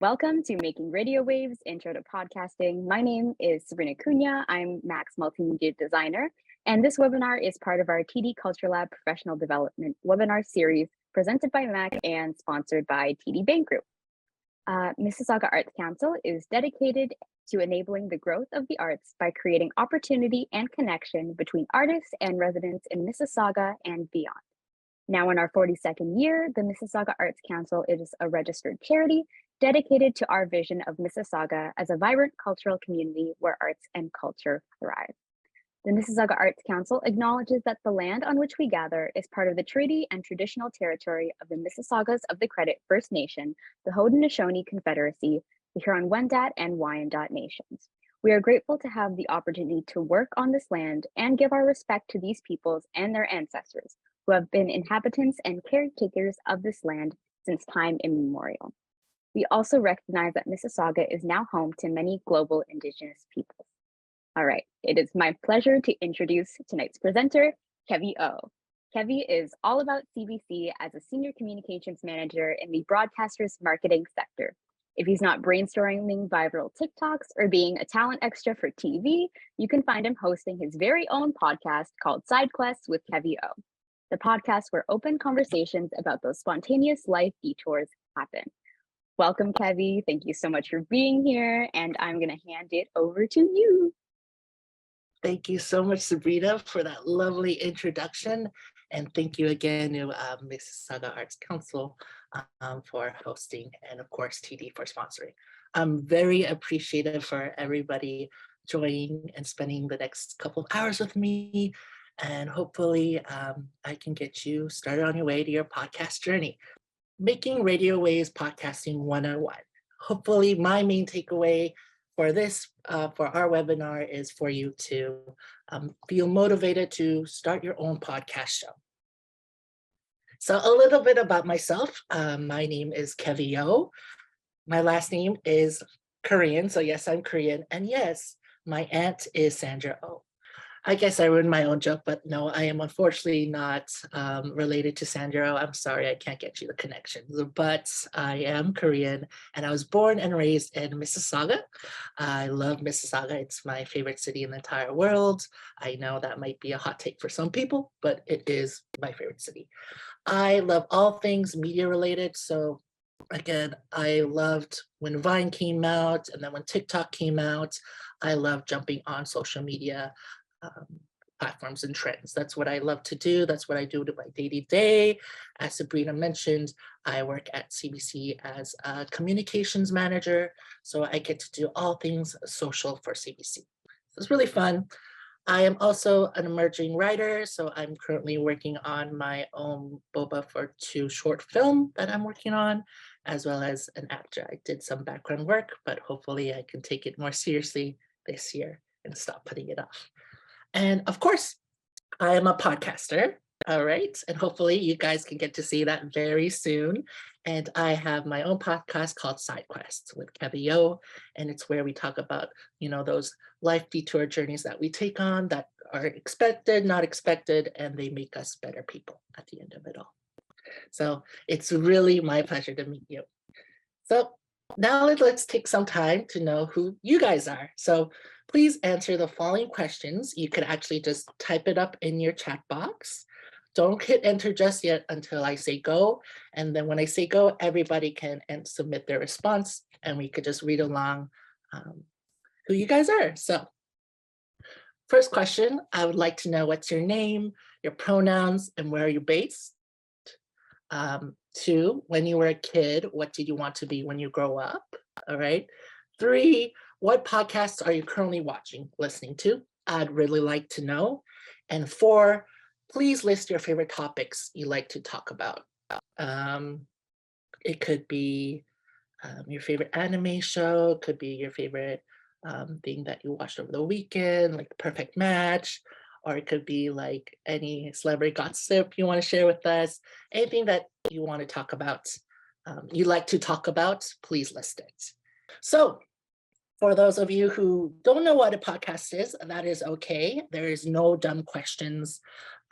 Welcome to Making Radio Waves Intro to Podcasting. My name is Sabrina Cunha. I'm Mac's Multimedia Designer, and this webinar is part of our TD Culture Lab Professional Development webinar series presented by Mac and sponsored by TD Bank Group. Mississauga Arts Council is dedicated to enabling the growth of the arts by creating opportunity and connection between artists and residents in Mississauga and beyond. Now in our 42nd year, the Mississauga Arts Council is a registered charity dedicated to our vision of Mississauga as a vibrant cultural community where arts and culture thrive. The Mississauga Arts Council acknowledges that the land on which we gather is part of the treaty and traditional territory of the Mississaugas of the Credit First Nation, the Haudenosaunee Confederacy, the Huron-Wendat and Wyandot nations. We are grateful to have the opportunity to work on this land and give our respect to these peoples and their ancestors, who have been inhabitants and caretakers of this land since time immemorial. We also recognize that Mississauga is now home to many global Indigenous peoples. All right, it is my pleasure to introduce tonight's presenter, Kevy O. Kevy is all about CBC as a Senior Communications Manager in the broadcaster's marketing sector. If he's not brainstorming viral TikToks or being a talent extra for TV, you can find him hosting his very own podcast called Side Quests with Kevy O. The podcast where open conversations about those spontaneous life detours happen. Welcome, Kevy. Thank you so much for being here, and I'm going to hand it over to you. Thank you so much, Sabrina, for that lovely introduction. And thank you again to Mississauga Arts Council for hosting, and of course, TD for sponsoring. I'm very appreciative for everybody joining and spending the next couple of hours with me. And hopefully I can get you started on your way to your podcast journey. Making Radio Waves Podcasting 101. Hopefully my main takeaway for this, for our webinar, is for you to feel motivated to start your own podcast show. So a little bit about myself. My name is Kevy O. My last name is Korean, so yes, I'm Korean. And yes, my aunt is Sandra O. I guess I ruined my own joke, but no, I am unfortunately not related to Sandra. I'm sorry, I can't get you the connections, but I am Korean, and I was born and raised in Mississauga. I love Mississauga. It's my favorite city in the entire world. I know that might be a hot take for some people, but it is my favorite city. I love all things media related. So again, I loved when Vine came out, and then when TikTok came out, I love jumping on social media platforms and trends. That's what I love to do. That's what I do to my day-to-day. As Sabrina mentioned, I work at CBC as a communications manager, so I get to do all things social for CBC. It's really fun. I am also an emerging writer, so I'm currently working on my own boba for 2 short film that I'm working on, as well as an actor. I did some background work, but hopefully I can take it more seriously this year and stop putting it off. And of course, I am a podcaster, all right? And hopefully you guys can get to see that very soon. And I have my own podcast called Side Quests with Kevy O, and it's where we talk about, those life detour journeys that we take on that are expected, not expected, and they make us better people at the end of it all. So it's really my pleasure to meet you. So now let's take some time to know who you guys are. So please answer the following questions. You could actually just type it up in your chat box. Don't hit enter just yet until I say go. And then when I say go, everybody can submit their response, and we could just read along who you guys are. So first question, I would like to know what's your name, your pronouns, and where are you based? 2, when you were a kid, what did you want to be when you grow up? All right. 3, what podcasts are you currently watching, listening to? I'd really like to know. And 4, please list your favorite topics you like to talk about. It could be your favorite anime show, it could be your favorite thing that you watched over the weekend, like The Perfect Match, or it could be like any celebrity gossip you want to share with us. Anything that you want to talk about, you like to talk about, please list it. So for those of you who don't know what a podcast is, that is okay. There is no dumb questions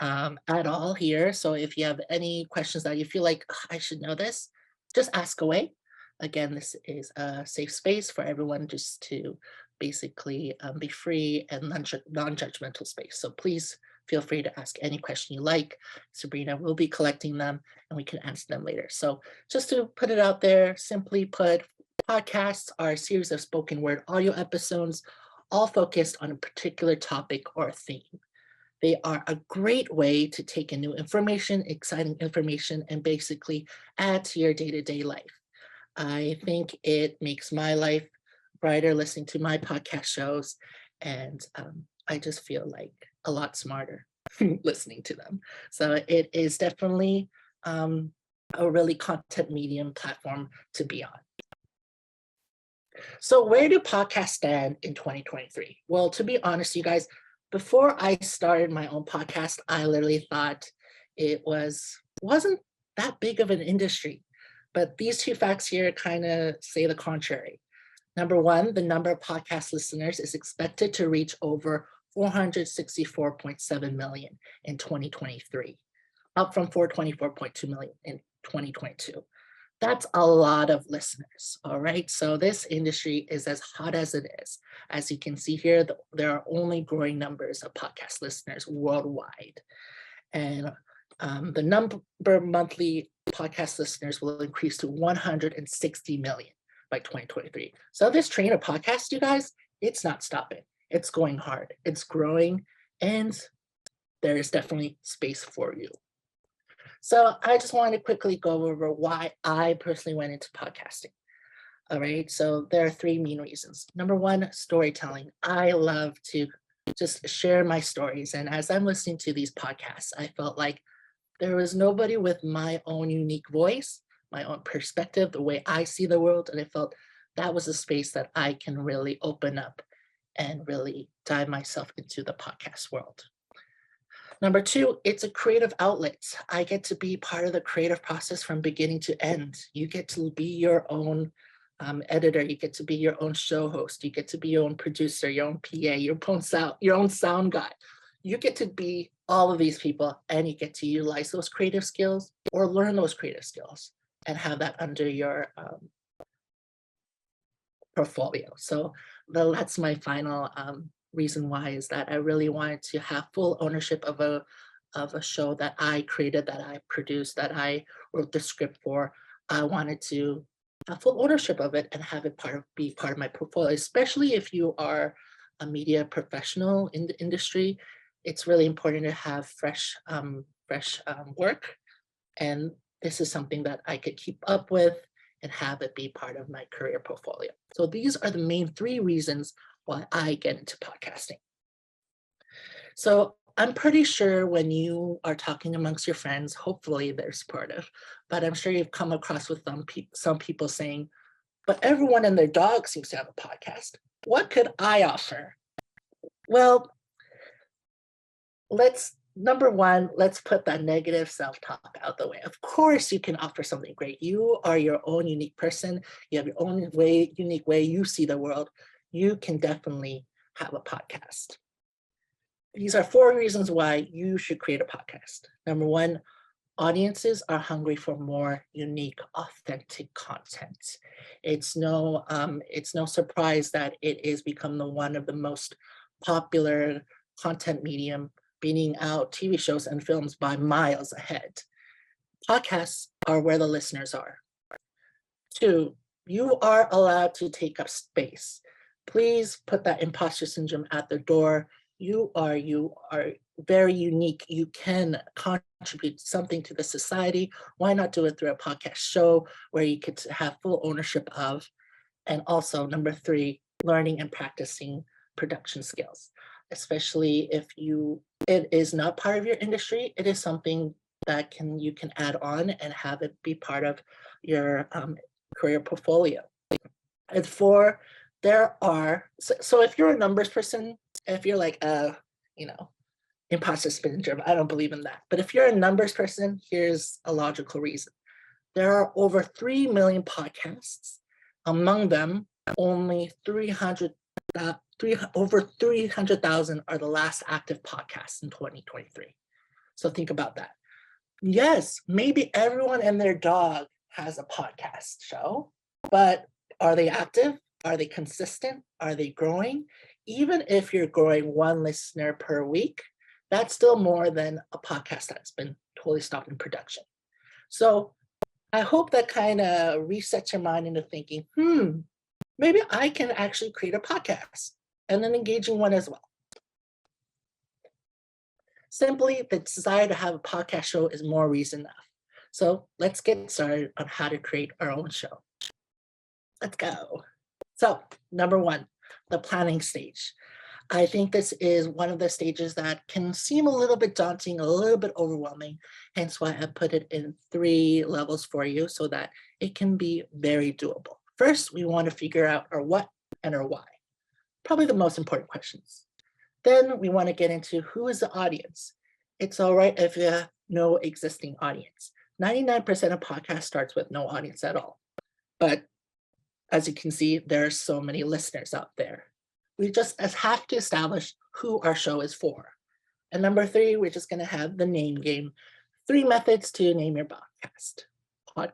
at all here. So if you have any questions that you feel like, I should know this, just ask away. Again, this is a safe space for everyone just to basically be free and non-judgmental space. So please feel free to ask any question you like. Sabrina will be collecting them and we can answer them later. So just to put it out there, simply put, podcasts are a series of spoken word audio episodes, all focused on a particular topic or theme. They are a great way to take in new information, exciting information, and basically add to your day-to-day life. I think it makes my life brighter listening to my podcast shows, and I just feel like a lot smarter listening to them. So it is definitely a really content medium platform to be on. So where do podcasts stand in 2023? Well, to be honest, you guys, before I started my own podcast, I literally thought it wasn't that big of an industry. But these two facts here kind of say the contrary. Number one, the number of podcast listeners is expected to reach over 464.7 million in 2023, up from 424.2 million in 2022. That's a lot of listeners, all right? So this industry is as hot as it is. As you can see here, there are only growing numbers of podcast listeners worldwide. And the number of monthly podcast listeners will increase to 160 million by 2023. So this train of podcasts, you guys, it's not stopping. It's going hard. It's growing, and there is definitely space for you. So I just wanted to quickly go over why I personally went into podcasting. All right, so there are three main reasons. Number one, storytelling. I love to just share my stories. And as I'm listening to these podcasts, I felt like there was nobody with my own unique voice, my own perspective, the way I see the world. And I felt that was a space that I can really open up and really dive myself into the podcast world. Number two, it's a creative outlet. I get to be part of the creative process from beginning to end. You get to be your own editor. You get to be your own show host. You get to be your own producer, your own PA, your own sound guy. You get to be all of these people, and you get to utilize those creative skills or learn those creative skills and have that under your portfolio. So that's my final reason why, is that I really wanted to have full ownership of a show that I created, that I produced, that I wrote the script for. I wanted to have full ownership of it and have it be part of my portfolio, especially if you are a media professional in the industry. It's really important to have fresh work. And this is something that I could keep up with and have it be part of my career portfolio. So these are the main three reasons why I get into podcasting. So I'm pretty sure when you are talking amongst your friends, hopefully they're supportive, but I'm sure you've come across with some people saying, but everyone and their dog seems to have a podcast. What could I offer? Well, number one, let's put that negative self-talk out the way. Of course, you can offer something great. You are your own unique person. You have your own unique way you see the world. You can definitely have a podcast. These are 4 reasons why you should create a podcast. Number one, audiences are hungry for more unique, authentic content. It's no surprise that it is become one of the most popular content medium, beating out TV shows and films by miles ahead. Podcasts are where the listeners are. 2, you are allowed to take up space. Please put that imposter syndrome at the door. You are very unique. You can contribute something to the society. Why not do it through a podcast show where you could have full ownership of? And also, number 3, learning and practicing production skills, especially if it is not part of your industry. It is something that you can add on and have it be part of your career portfolio. And 4, so if you're a numbers person, if you're like imposter syndrome, I don't believe in that. But if you're a numbers person, here's a logical reason. There are over 3 million podcasts. Among them, only over 300,000 are the last active podcasts in 2023. So think about that. Yes, maybe everyone and their dog has a podcast show, But are they active? Are they consistent? Are they growing? Even if you're growing one listener per week, that's still more than a podcast that's been totally stopped in production. So I hope that kind of resets your mind into thinking, maybe I can actually create a podcast, and an engaging one as well. Simply, the desire to have a podcast show is more reason enough. So let's get started on how to create our own show. Let's go. So number one, the planning stage. I think this is one of the stages that can seem a little bit daunting, a little bit overwhelming, hence why I put it in 3 levels for you so that it can be very doable. First, we want to figure out our what and our why. Probably the most important questions. Then we want to get into who is the audience. It's all right if you have no existing audience. 99% of podcasts starts with no audience at all. But as you can see, there are so many listeners out there. We just have to establish who our show is for. And number 3, we're just going to have the name game. 3 methods to name your podcast. All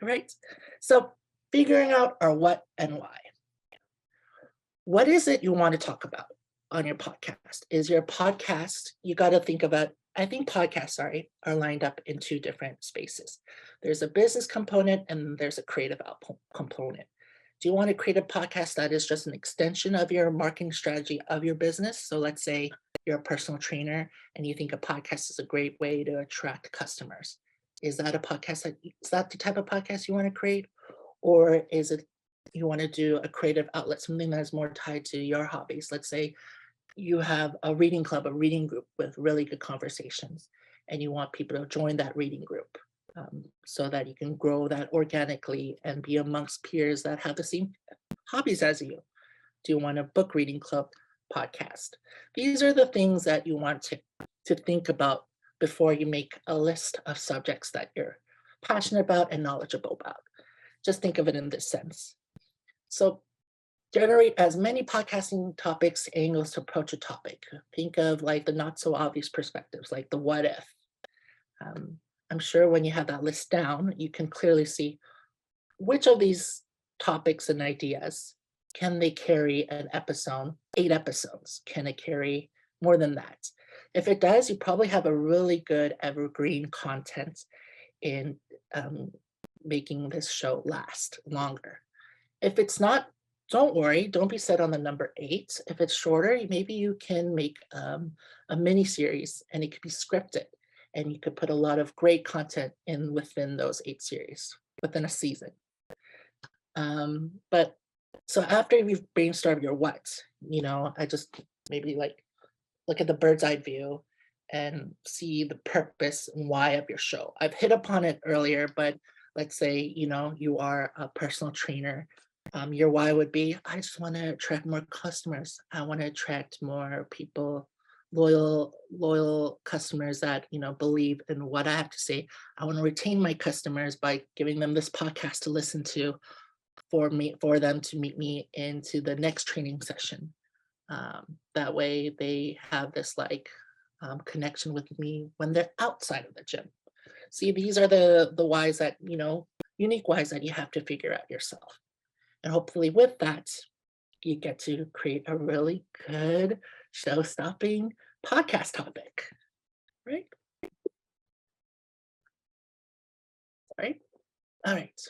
right. So figuring out our what and why. What is it you want to talk about on your podcast? Is your podcast, you got to think about, I think podcasts, are lined up in 2 different spaces. There's a business component and there's a creative output component. Do you want to create a podcast that is just an extension of your marketing strategy of your business? So let's say you're a personal trainer and you think a podcast is a great way to attract customers. Is that the type of podcast you want to create? Or is it you want to do a creative outlet, something that is more tied to your hobbies? Let's say you have a reading club, a reading group with really good conversations, and you want people to join that reading group. So that you can grow that organically and be amongst peers that have the same hobbies as you. Do you want a book reading club podcast? These are the things that you want to think about before you make a list of subjects that you're passionate about and knowledgeable about. Just think of it in this sense. So generate as many podcasting topics, angles to approach a topic. Think of like the not so obvious perspectives, like the what if. I'm sure when you have that list down, you can clearly see which of these topics and ideas can they carry an episode, 8 episodes? Can it carry more than that? If it does, you probably have a really good evergreen content in making this show last longer. If it's not, don't worry, don't be set on the number 8. If it's shorter, maybe you can make a mini series and it could be scripted. And you could put a lot of great content in within those 8 series, within a season. But so after you've brainstormed your what, I just maybe like look at the bird's eye view and see the purpose and why of your show. I've hit upon it earlier, but let's say, you are a personal trainer. Your why would be, I just want to attract more customers. I want to attract more people, loyal customers that believe in what I have to say. I want to retain my customers by giving them this podcast to listen to for them to meet me into the next training session. That way they have this connection with me when they're outside of the gym. See, these are the whys that unique whys that you have to figure out yourself. And hopefully with that, you get to create a really good show-stopping podcast topic, right? All right.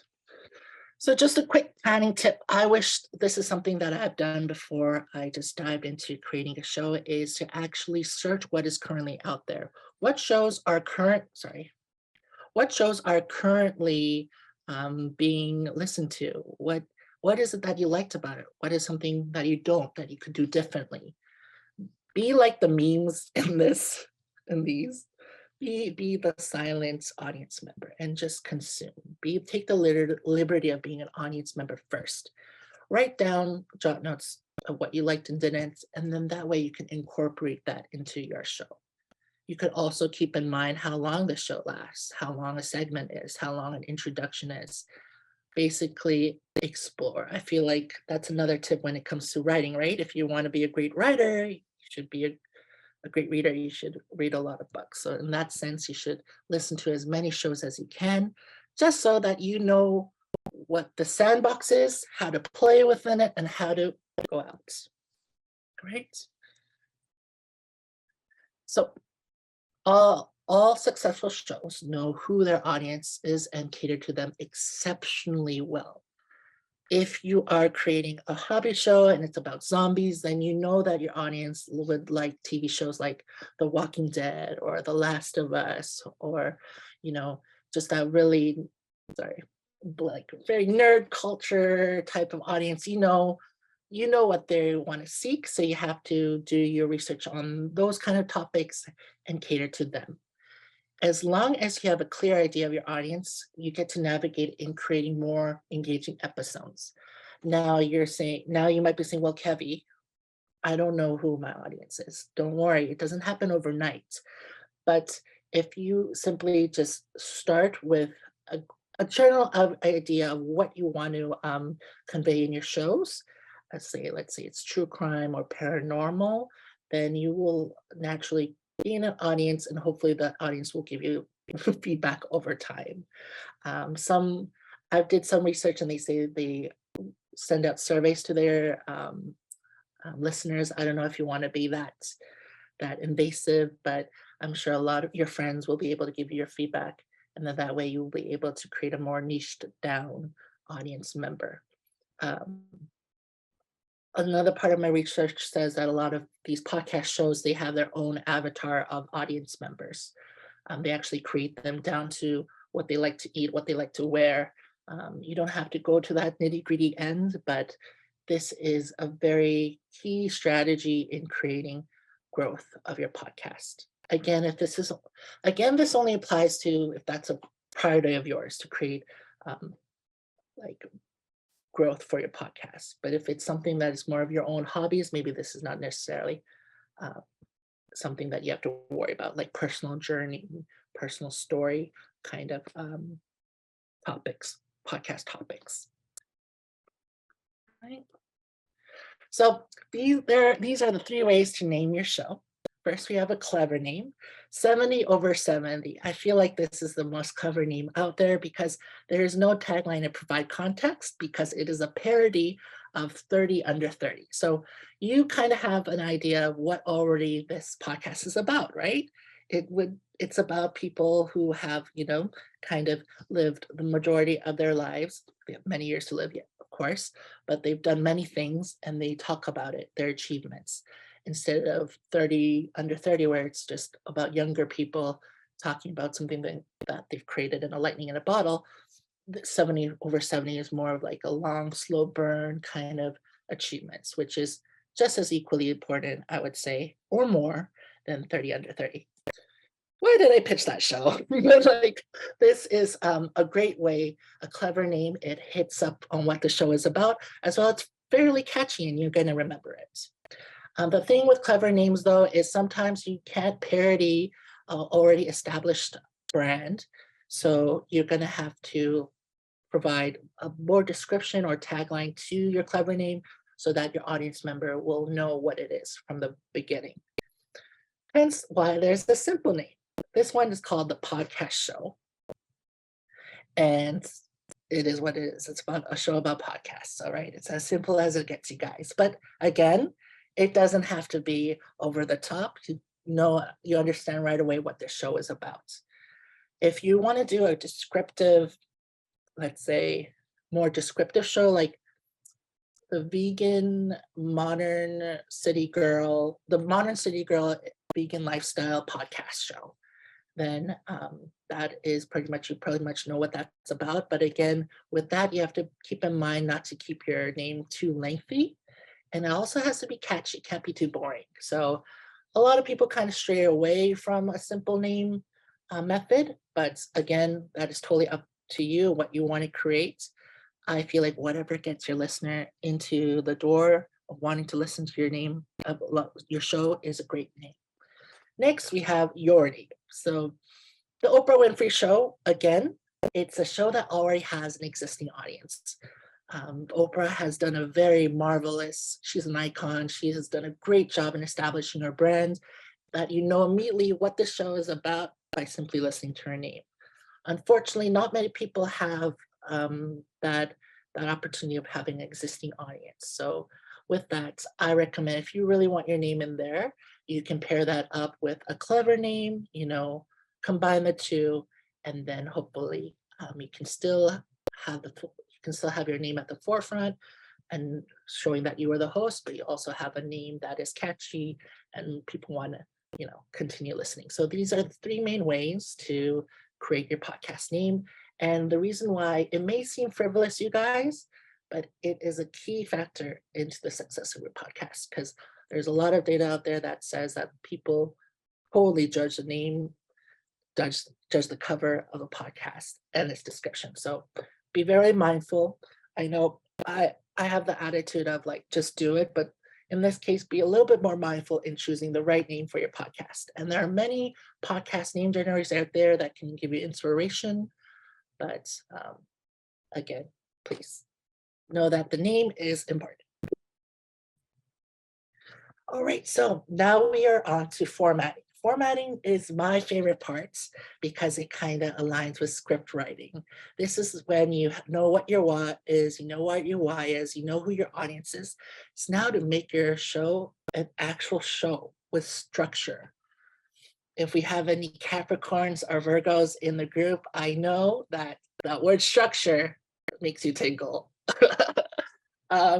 So just a quick planning tip. I wish this is something that I've done before I just dived into creating a show, is to actually search what is currently out there. What shows are currently being listened to? What is it that you liked about it? What is something that you don't, that you could do differently? Be like the memes in these. Be the silent audience member and just consume. Take the liberty of being an audience member first. Write down, jot notes of what you liked and didn't, and then that way you can incorporate that into your show. You could also keep in mind how long the show lasts, how long a segment is, how long an introduction is. Basically explore. I feel like that's another tip when it comes to writing, right? If you want to be a great writer, you should be a great reader, you should read a lot of books. So in that sense, you should listen to as many shows as you can, just so that you know what the sandbox is, how to play within it, and how to go out. Great. So all successful shows know who their audience is and cater to them exceptionally well. If you are creating a hobby show and it's about zombies, then you know that your audience would like TV shows like The Walking Dead or The Last of Us, or, just that really, like very nerd culture type of audience. You know what they want to seek, so you have to do your research on those kind of topics and cater to them. As long as you have a clear idea of your audience, you get to navigate in creating more engaging episodes. Now you might be saying, well, Kevy, I don't know who my audience is. Don't worry, it doesn't happen overnight. But if you simply just start with a general idea of what you want to convey in your shows, let's say it's true crime or paranormal, then you will naturally be in an audience, and hopefully that audience will give you feedback over time. I did some research, and they say they send out surveys to their listeners. I don't know if you want to be that invasive, but I'm sure a lot of your friends will be able to give you your feedback, and then that way you'll be able to create a more niched down audience member. Another part of my research says that a lot of these podcast shows, they have their own avatar of audience members. They actually create them down to what they like to eat, what they like to wear. You don't have to go to that nitty-gritty end, but this is a very key strategy in creating growth of your podcast. Again, this only applies to if that's a priority of yours to create like growth for your podcast. But if it's something that is more of your own hobbies, maybe this is not necessarily something that you have to worry about, like personal journey, personal story kind of podcast topics. Right. So these are the 3 ways to name your show. First, we have a clever name, 70 over 70. I feel like this is the most clever name out there because there is no tagline to provide context, because it is a parody of 30 under 30. So you kind of have an idea of what already this podcast is about, right? It's about people who have, kind of lived the majority of their lives. They have many years to live yet, of course, but they've done many things and they talk about it, their achievements, instead of 30 under 30, where it's just about younger people talking about something that they've created in a lightning in a bottle. 70 over 70 is more of like a long, slow burn kind of achievements, which is just as equally important, I would say, or more than 30 under 30. Why did I pitch that show? Like, this is a great way, a clever name. It hits up on what the show is about, as well. It's fairly catchy and you're going to remember it. The thing with clever names, though, is sometimes you can't parody already established brand. So you're going to have to provide a more description or tagline to your clever name so that your audience member will know what it is from the beginning. Hence why there's the simple name. This one is called The Podcast Show. And it is what it is. It's about a show about podcasts, all right? It's as simple as it gets, you guys. But again, it doesn't have to be over the top. You understand right away what this show is about. If you want to do a descriptive, let's say, more descriptive show, like the Modern City Girl Vegan Lifestyle Podcast Show, then that is you pretty much know what that's about. But again, with that, you have to keep in mind not to keep your name too lengthy. And it also has to be catchy, can't be too boring. So a lot of people kind of stray away from a simple name method, but again, that is totally up to you, what you want to create. I feel like whatever gets your listener into the door of wanting to listen to your name, your show, is a great name. Next, we have your name. So the Oprah Winfrey Show, again, it's a show that already has an existing audience. Oprah has done a very marvelous, she's an icon. She has done a great job in establishing her brand, that you know immediately what the show is about by simply listening to her name. Unfortunately, not many people have that opportunity of having an existing audience. So with that, I recommend if you really want your name in there, you can pair that up with a clever name, combine the two, and then hopefully you can still have your name at the forefront and showing that you are the host, but you also have a name that is catchy and people want to, continue listening. So these are the three main ways to create your podcast name. And the reason why it may seem frivolous, you guys, but it is a key factor into the success of your podcast, because there's a lot of data out there that says that people totally judge the name, judge the cover of a podcast and its description. So be very mindful. I know I have the attitude of like, just do it, but in this case, be a little bit more mindful in choosing the right name for your podcast. And there are many podcast name generators out there that can give you inspiration, but again, please know that the name is important. All right, so now we are on to formatting. Formatting is my favorite part because it kind of aligns with script writing. This is when you know what your what is, you know what your why is, you know who your audience is. It's now to make your show an actual show with structure. If we have any Capricorns or Virgos in the group, I know that that word structure makes you tingle.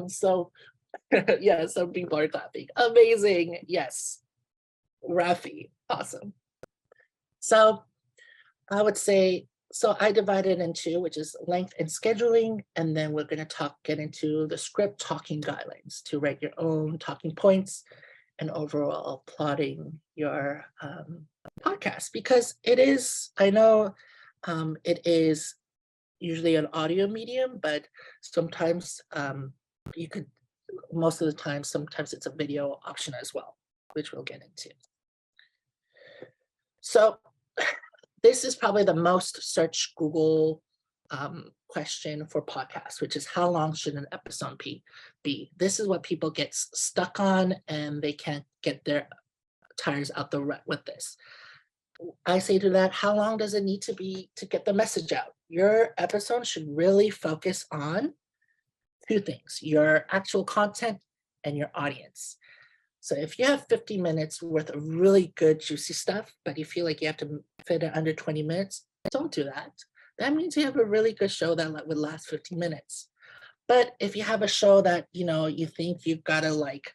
So yeah, some people are clapping. Amazing. Yes. Rafi. Awesome. So I would say, so I divided into, which is length and scheduling, and then we're going to get into the script talking guidelines to write your own talking points and overall plotting your podcast, because it is, I know it is usually an audio medium, but sometimes you could, most of the time, sometimes it's a video option as well, which we'll get into. So this is probably the most searched Google question for podcasts, which is how long should an episode be? This is what people get stuck on, and they can't get their tires out the rut with this. I say to that, how long does it need to be to get the message out? Your episode should really focus on two things: your actual content and your audience. So if you have 50 minutes worth of really good, juicy stuff, but you feel like you have to fit it under 20 minutes, don't do that. That means you have a really good show that would last 50 minutes. But if you have a show that, you think you've got to like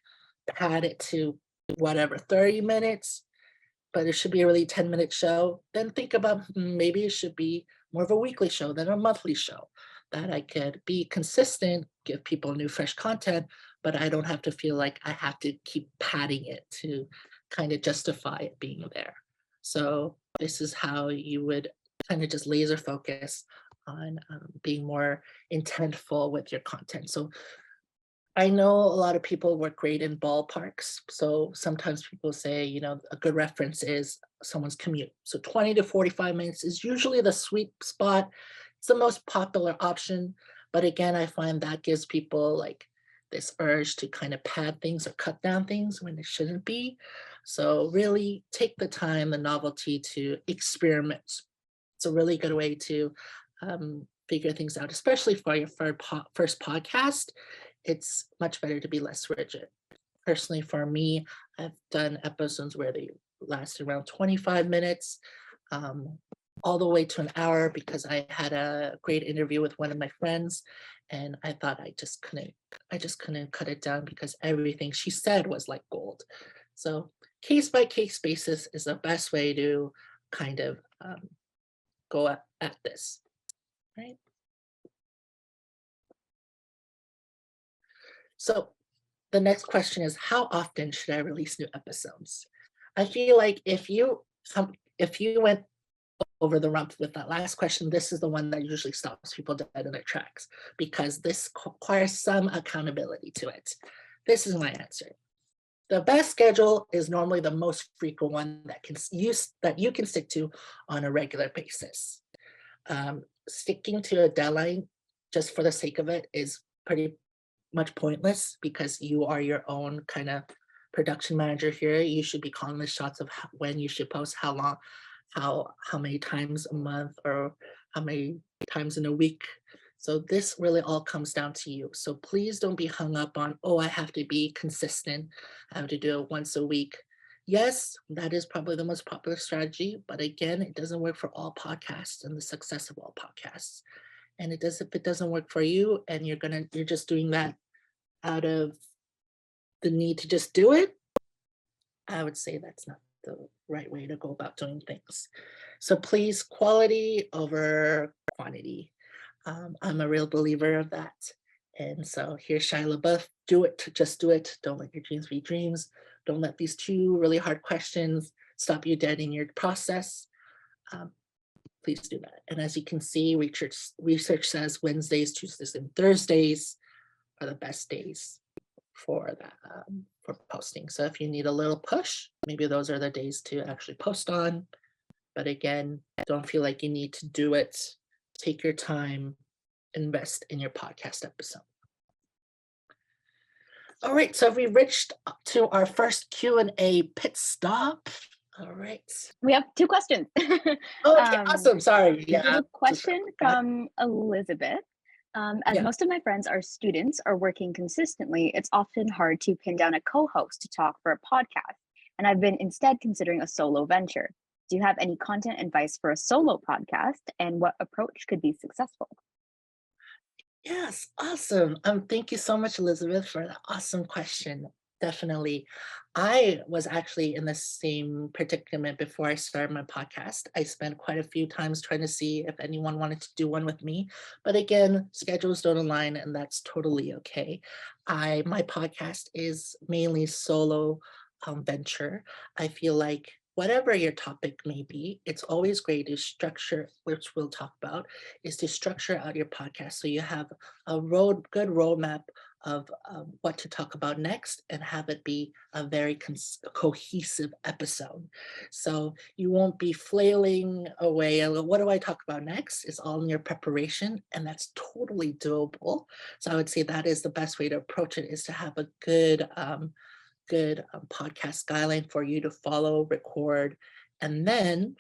pad it to whatever, 30 minutes, but it should be a really 10-minute show, then think about maybe it should be more of a weekly show than a monthly show, that I could be consistent, give people new, fresh content, but I don't have to feel like I have to keep padding it to kind of justify it being there. So this is how you would kind of just laser focus on being more intentful with your content. So I know a lot of people work great in ballparks. So sometimes people say, a good reference is someone's commute. So 20 to 45 minutes is usually the sweet spot. It's the most popular option. But again, I find that gives people like this urge to kind of pad things or cut down things when it shouldn't be. So really take the time, the novelty to experiment. It's a really good way to figure things out, especially for your first podcast. It's much better to be less rigid. Personally, for me, I've done episodes where they last around 25 minutes, all the way to an hour, because I had a great interview with one of my friends, and I thought I just couldn't cut it down because everything she said was like gold. So case by case basis is the best way to kind of go at this, right? So the next question is, how often should I release new episodes? I feel like if you went over the rump with that last question, this is the one that usually stops people dead in their tracks, because this requires some accountability to it. This is my answer. The best schedule is normally the most frequent one that you can stick to on a regular basis. Sticking to a deadline just for the sake of it is pretty much pointless, because you are your own kind of production manager here. You should be calling the shots of when you should post, how long, how many times a month, or how many times in a week. So this really all comes down to you. So please don't be hung up on, oh, I have to be consistent. I have to do it once a week. Yes, that is probably the most popular strategy, but again, it doesn't work for all podcasts and the success of all podcasts. And if it doesn't work for you and you're just doing that out of the need to just do it, I would say that's not the right way to go about doing things. So please, quality over quantity. I'm a real believer of that. And so here's Shia LaBeouf, do it, just do it. Don't let your dreams be dreams. Don't let these two really hard questions stop you dead in your process. Please do that. And as you can see, research says Wednesdays, Tuesdays, and Thursdays are the best days for that, for posting. So if you need a little push, maybe those are the days to actually post on. But again, don't feel like you need to do it. Take your time, invest in your podcast episode. All right, so we reached up to our first Q&A pit stop. All right. We have 2 questions. Okay, awesome. Sorry. There's Yeah. a question from Elizabeth. As Yeah. most of my friends are students or working consistently, it's often hard to pin down a co-host to talk for a podcast. And I've been instead considering a solo venture. Do you have any content advice for a solo podcast and what approach could be successful? Yes, awesome. Thank you so much, Elizabeth, for the awesome question. Definitely. I was actually in the same predicament before I started my podcast. I spent quite a few times trying to see if anyone wanted to do one with me. But again, schedules don't align, and that's totally okay. My podcast is mainly solo venture. I feel like whatever your topic may be, it's always great to structure, which we'll talk about, is to structure out your podcast so you have a good roadmap of what to talk about next and have it be a very cohesive episode. So you won't be flailing away. What do I talk about next? It's all in your preparation, and that's totally doable. So I would say that is the best way to approach it, is to have a good podcast guideline for you to follow, record. And then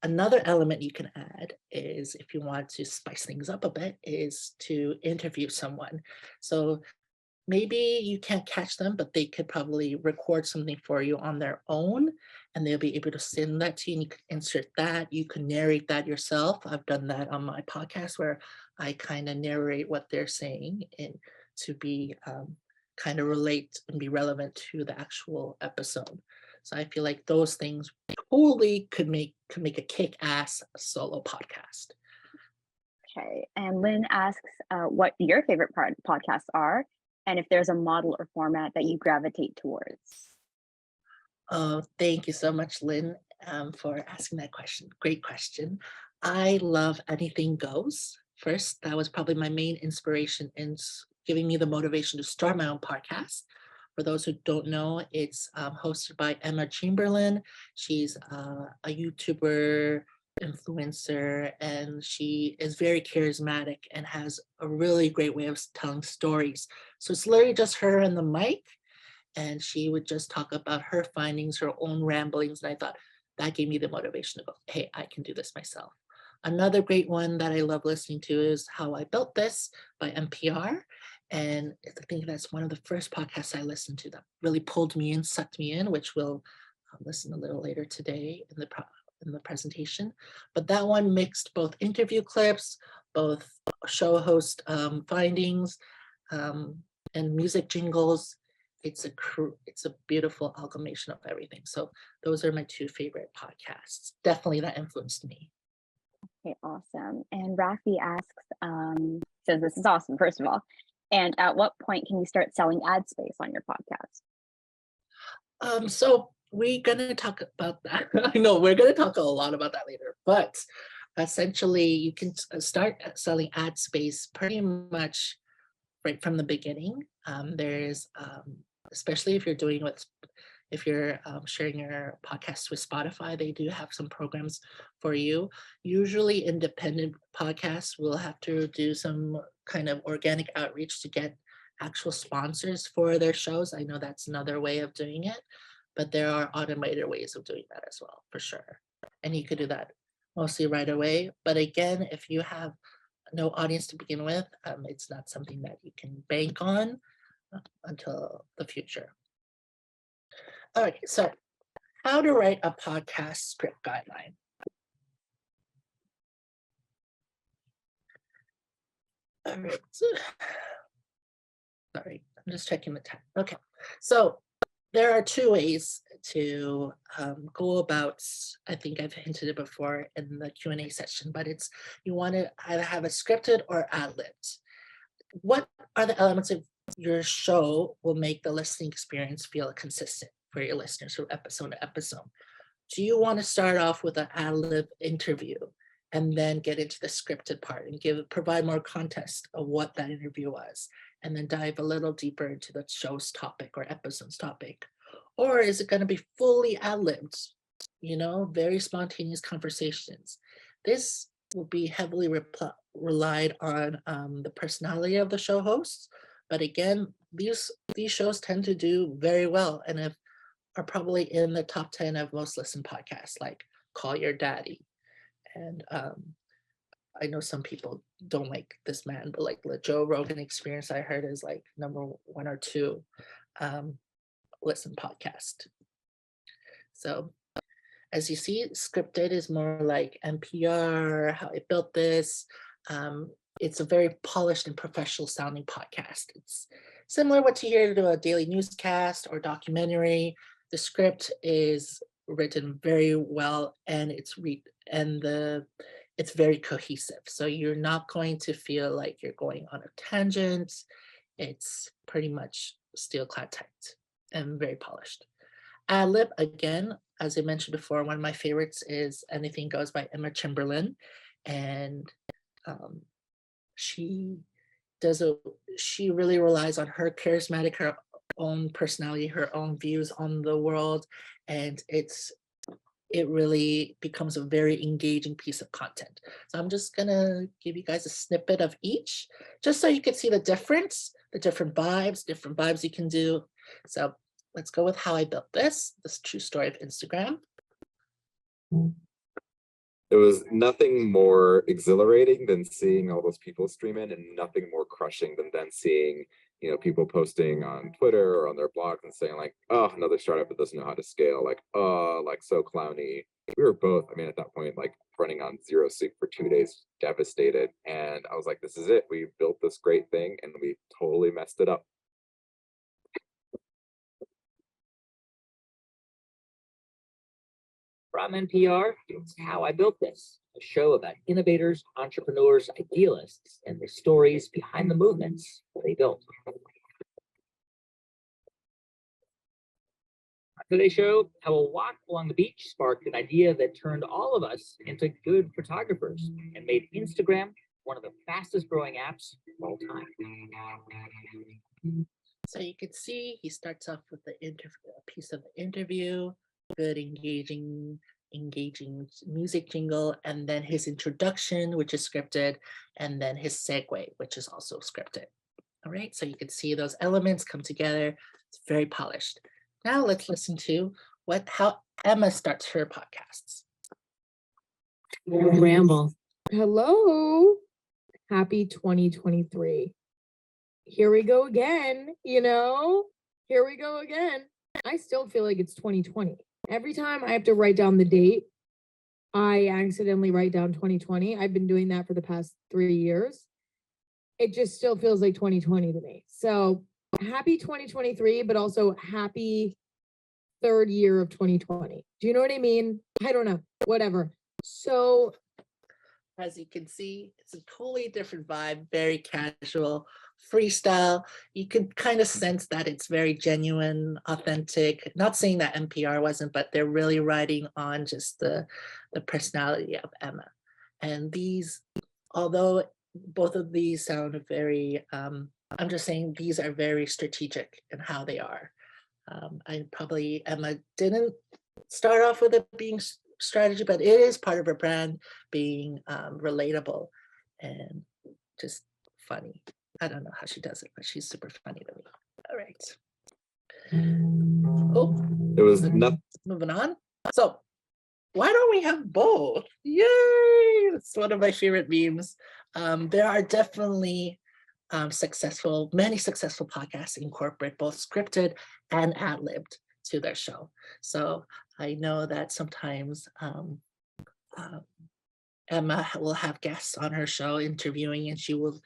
another element you can add is, if you want to spice things up a bit, is to interview someone. So maybe you can't catch them, but they could probably record something for you on their own, and they'll be able to send that to you, and you can insert that. You can narrate that yourself. I've done that on my podcast, where I kind of narrate what they're saying and to be kind of relate and be relevant to the actual episode. So I feel like those things totally could make a kick-ass solo podcast. Okay. And Lynn asks what your favorite podcasts are and if there's a model or format that you gravitate towards. Oh, thank you so much, Lynn, for asking that question. Great question. I love Anything Goes. First, that was probably my main inspiration in giving me the motivation to start my own podcast. For those who don't know, it's hosted by Emma Chamberlain. She's a YouTuber, influencer, and she is very charismatic and has a really great way of telling stories. So it's literally just her and the mic, and she would just talk about her findings, her own ramblings. And I thought that gave me the motivation to go, hey, I can do this myself. Another great one that I love listening to is How I Built This by NPR. And I think that's one of the first podcasts I listened to that really pulled me in, sucked me in, which we'll listen a little later today in the presentation. But that one mixed both interview clips, both show host findings, and music jingles. It's a beautiful amalgamation of everything. So those are my 2 favorite podcasts. Definitely that influenced me. Okay, awesome. And Rafi asks, says this is awesome, first of all. And at what point can you start selling ad space on your podcast? So we're going to talk about that. I know we're going to talk a lot about that later, but essentially you can start selling ad space pretty much right from the beginning. There's, especially if you're sharing your podcast with Spotify, they do have some programs for you. Usually independent podcasts will have to do some kind of organic outreach to get actual sponsors for their shows. I know that's another way of doing it, but there are automated ways of doing that as well, for sure. And you could do that mostly right away. But again, if you have no audience to begin with. It's not something that you can bank on until the future. All right, so how to write a podcast script guideline. All right. Sorry, I'm just checking the time. Okay, so there are two ways to go about, I think I've hinted it before in the Q&A session, but it's you want to either have it scripted or ad-libbed. What are the elements of your show will make the listening experience feel consistent for your listeners from episode to episode? Do you want to start off with an ad-lib interview and then get into the scripted part and provide more context of what that interview was, and then dive a little deeper into the show's topic or episode's topic? Or is it going to be fully ad-libbed, very spontaneous conversations? This will be heavily relied on the personality of the show hosts. But again, these shows tend to do very well and are probably in the top 10 of most listened podcasts, like Call Your Daddy. And I know some people don't like this man, but like the Joe Rogan Experience, I heard is like number 1 or 2 listen podcast. So as you see, scripted is more like NPR, How I Built This. It's a very polished and professional sounding podcast. It's similar what you hear to a daily newscast or documentary. The script is written very well, and it's very cohesive. So you're not going to feel like you're going on a tangent. It's pretty much steel-clad tight and very polished. Ad-lib, again, as I mentioned before, one of my favorites is Anything Goes by Emma Chamberlain, and she really relies on her her own personality, her own views on the world, and it really becomes a very engaging piece of content. So I'm just gonna give you guys a snippet of each, just so you can see the different vibes you can do. So let's go with How I Built This true story of Instagram. It was nothing more exhilarating than seeing all those people stream in, and nothing more crushing than then seeing, people posting on Twitter or on their blogs and saying like, oh, another startup that doesn't know how to scale, like, oh, like so clowny. We were both, at that point, like running on zero sync for 2 days, devastated. And I was like, this is it. We built this great thing and we totally messed it up. From NPR, it's How I Built This, a show about innovators, entrepreneurs, idealists, and the stories behind the movements they built. On today's show, how a walk along the beach sparked an idea that turned all of us into good photographers and made Instagram one of the fastest growing apps of all time. So you can see he starts off with a piece of the interview, good engaging music jingle, and then his introduction, which is scripted, and then his segue, which is also scripted. All right, so you can see those elements come together. It's very polished. Now let's listen to how Emma starts her podcasts. Ramble. Hello. Happy 2023. Here we go again, Here we go again. I still feel like it's 2020. Every time I have to write down the date, I accidentally write down 2020. I've been doing that for the past 3 years. It just still feels like 2020 to me. So happy 2023, but also happy 3rd year of 2020. Do you know what I mean? I don't know, whatever. So as you can see, it's a totally different vibe, very casual, freestyle. You can kind of sense that it's very genuine, authentic. Not saying that NPR wasn't, but they're really riding on just the personality of Emma. And these, although both of these sound very, I'm just saying these are very strategic in how they are. Emma didn't start off with it being strategy, but it is part of her brand being relatable and just funny. I don't know how she does it, but she's super funny to me. All right. Oh, It was nothing. Moving on. So why don't we have both? Yay! It's one of my favorite memes. There are definitely many successful podcasts incorporate both scripted and ad-libbed to their show. So I know that sometimes Emma will have guests on her show interviewing, and she will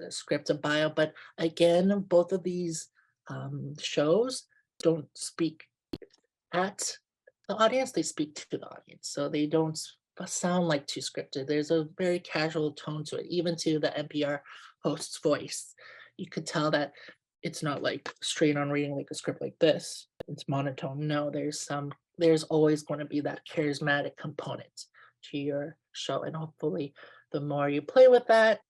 script a bio. But again, both of these shows don't speak at the audience, they speak to the audience. So they don't sound like too scripted. There's a very casual tone to it, even to the NPR host's voice. You could tell that it's not like straight on reading like a script like this. It's monotone. No, there's always going to be that charismatic component to your show. And hopefully the more you play with that,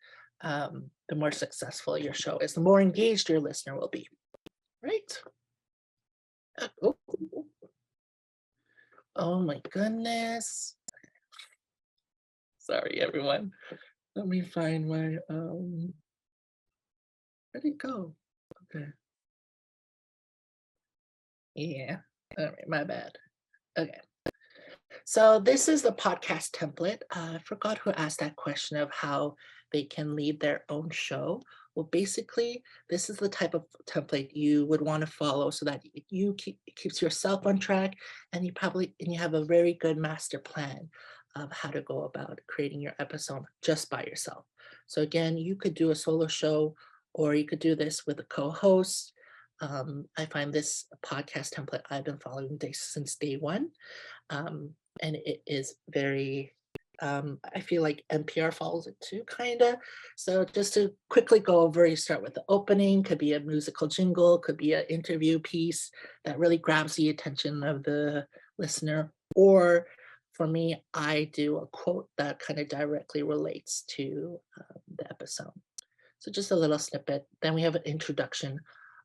the more successful your show is, the more engaged your listener will be. Right? Oh my goodness. Sorry, everyone. Let me find my, where'd it go? Okay. Yeah, all right, my bad. Okay. So this is the podcast template. I forgot who asked that question of how they can lead their own show. Well, basically, this is the type of template you would want to follow so that keeps yourself on track, and you have a very good master plan of how to go about creating your episode just by yourself. So again, you could do a solo show, or you could do this with a co-host. I find this podcast template I've been following since day one. And it is very, I feel like NPR follows it too, kind of. So just to quickly go over, you start with the opening, could be a musical jingle, could be an interview piece that really grabs the attention of the listener. Or for me, I do a quote that kind of directly relates to the episode. So just a little snippet. Then we have an introduction,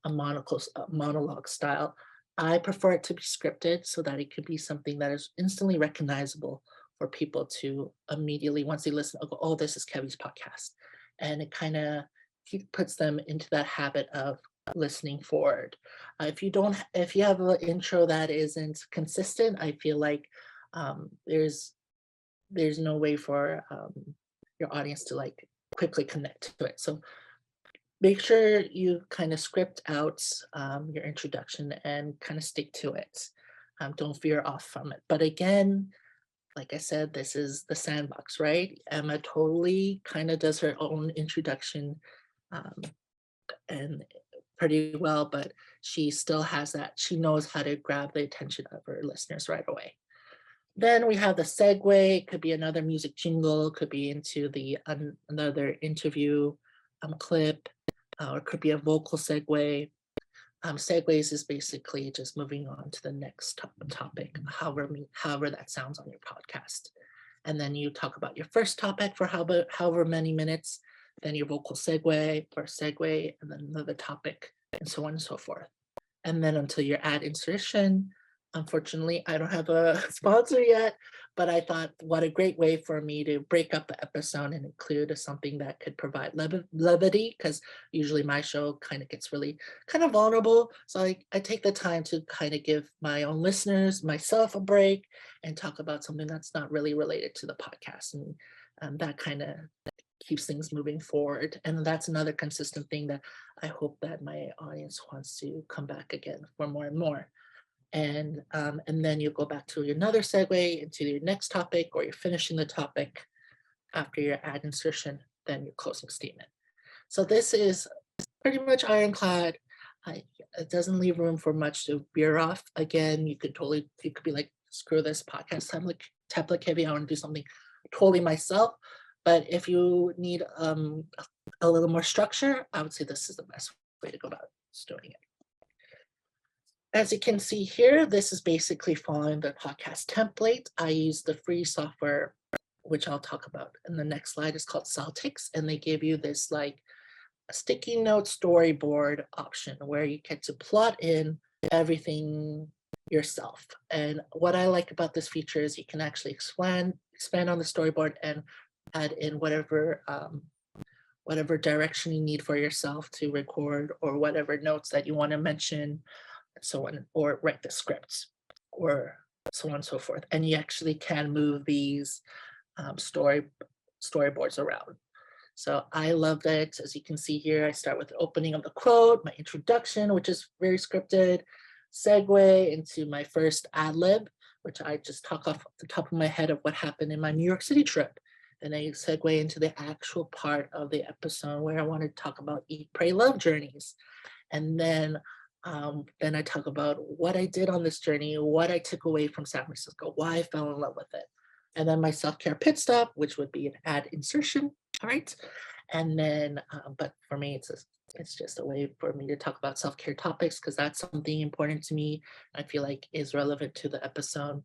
a monologue style. I prefer it to be scripted so that it could be something that is instantly recognizable for people to immediately, once they listen, go, oh, this is Kevy's podcast. And it kind of puts them into that habit of listening forward. If you have an intro that isn't consistent, I feel like there's no way for your audience to like quickly connect to it. So make sure you kind of script out your introduction and kind of stick to it. Don't veer off from it. But again, like I said, this is the sandbox, right? Emma totally kind of does her own introduction and pretty well, but she still has that. She knows how to grab the attention of her listeners right away. Then we have the segue. It could be another music jingle, could be into the another interview clip, or it could be a vocal segue. Segues is basically just moving on to the next topic, however that sounds on your podcast. And then you talk about your first topic for however many minutes, then your vocal segue or segue, and then another topic, and so on and so forth. And then until your ad insertion. Unfortunately, I don't have a sponsor yet, but I thought what a great way for me to break up the episode and include something that could provide levity, because usually my show kind of gets really kind of vulnerable. So I take the time to kind of give my own listeners, myself a break and talk about something that's not really related to the podcast. And that kind of keeps things moving forward. And that's another consistent thing that I hope that my audience wants to come back again for more and more. And then you go back to another segue into your next topic, or you're finishing the topic after your ad insertion, then your closing statement. So this is pretty much ironclad. It doesn't leave room for much to veer off. Again, you could be like, screw this podcast template heavy. I want to do something totally myself. But if you need a little more structure, I would say this is the best way to go about doing it. As you can see here, this is basically following the podcast template. I use the free software, which I'll talk about in the next slide. It's called Celtics, and they give you this like a sticky note storyboard option where you get to plot in everything yourself. And what I like about this feature is you can actually expand on the storyboard and add in whatever direction you need for yourself to record, or whatever notes that you want to mention, so on, or write the scripts, or so on and so forth. And you actually can move these storyboards around. So I loved it. As you can see here, I start with the opening of the quote, my introduction, which is very scripted, segue into my first ad lib, which I just talk off the top of my head of what happened in my New York City trip. Then I segue into the actual part of the episode where I want to talk about Eat, Pray, Love journeys. And then I talk about what I did on this journey, what I took away from San Francisco, why I fell in love with it. And then my self-care pit stop, which would be an ad insertion, all right? And then, but for me, it's just a way for me to talk about self-care topics because that's something important to me, I feel like is relevant to the episode.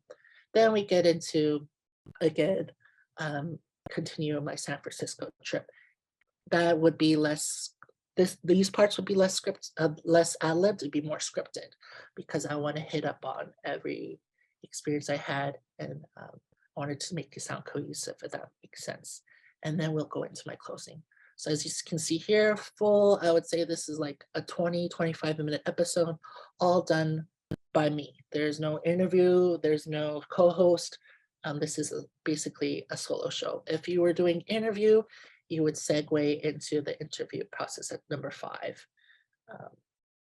Then we get into, again, continue my San Francisco trip. That would be less, these parts would be less less ad-libbed, it'd be more scripted because I want to hit up on every experience I had and wanted to make it sound cohesive, if that makes sense. And then we'll go into my closing. So as you can see here, full, I would say this is like a 20-25 minute episode, all done by me. There's no interview, there's no co-host. This is basically a solo show. If you were doing interview, you would segue into the interview process at number 5.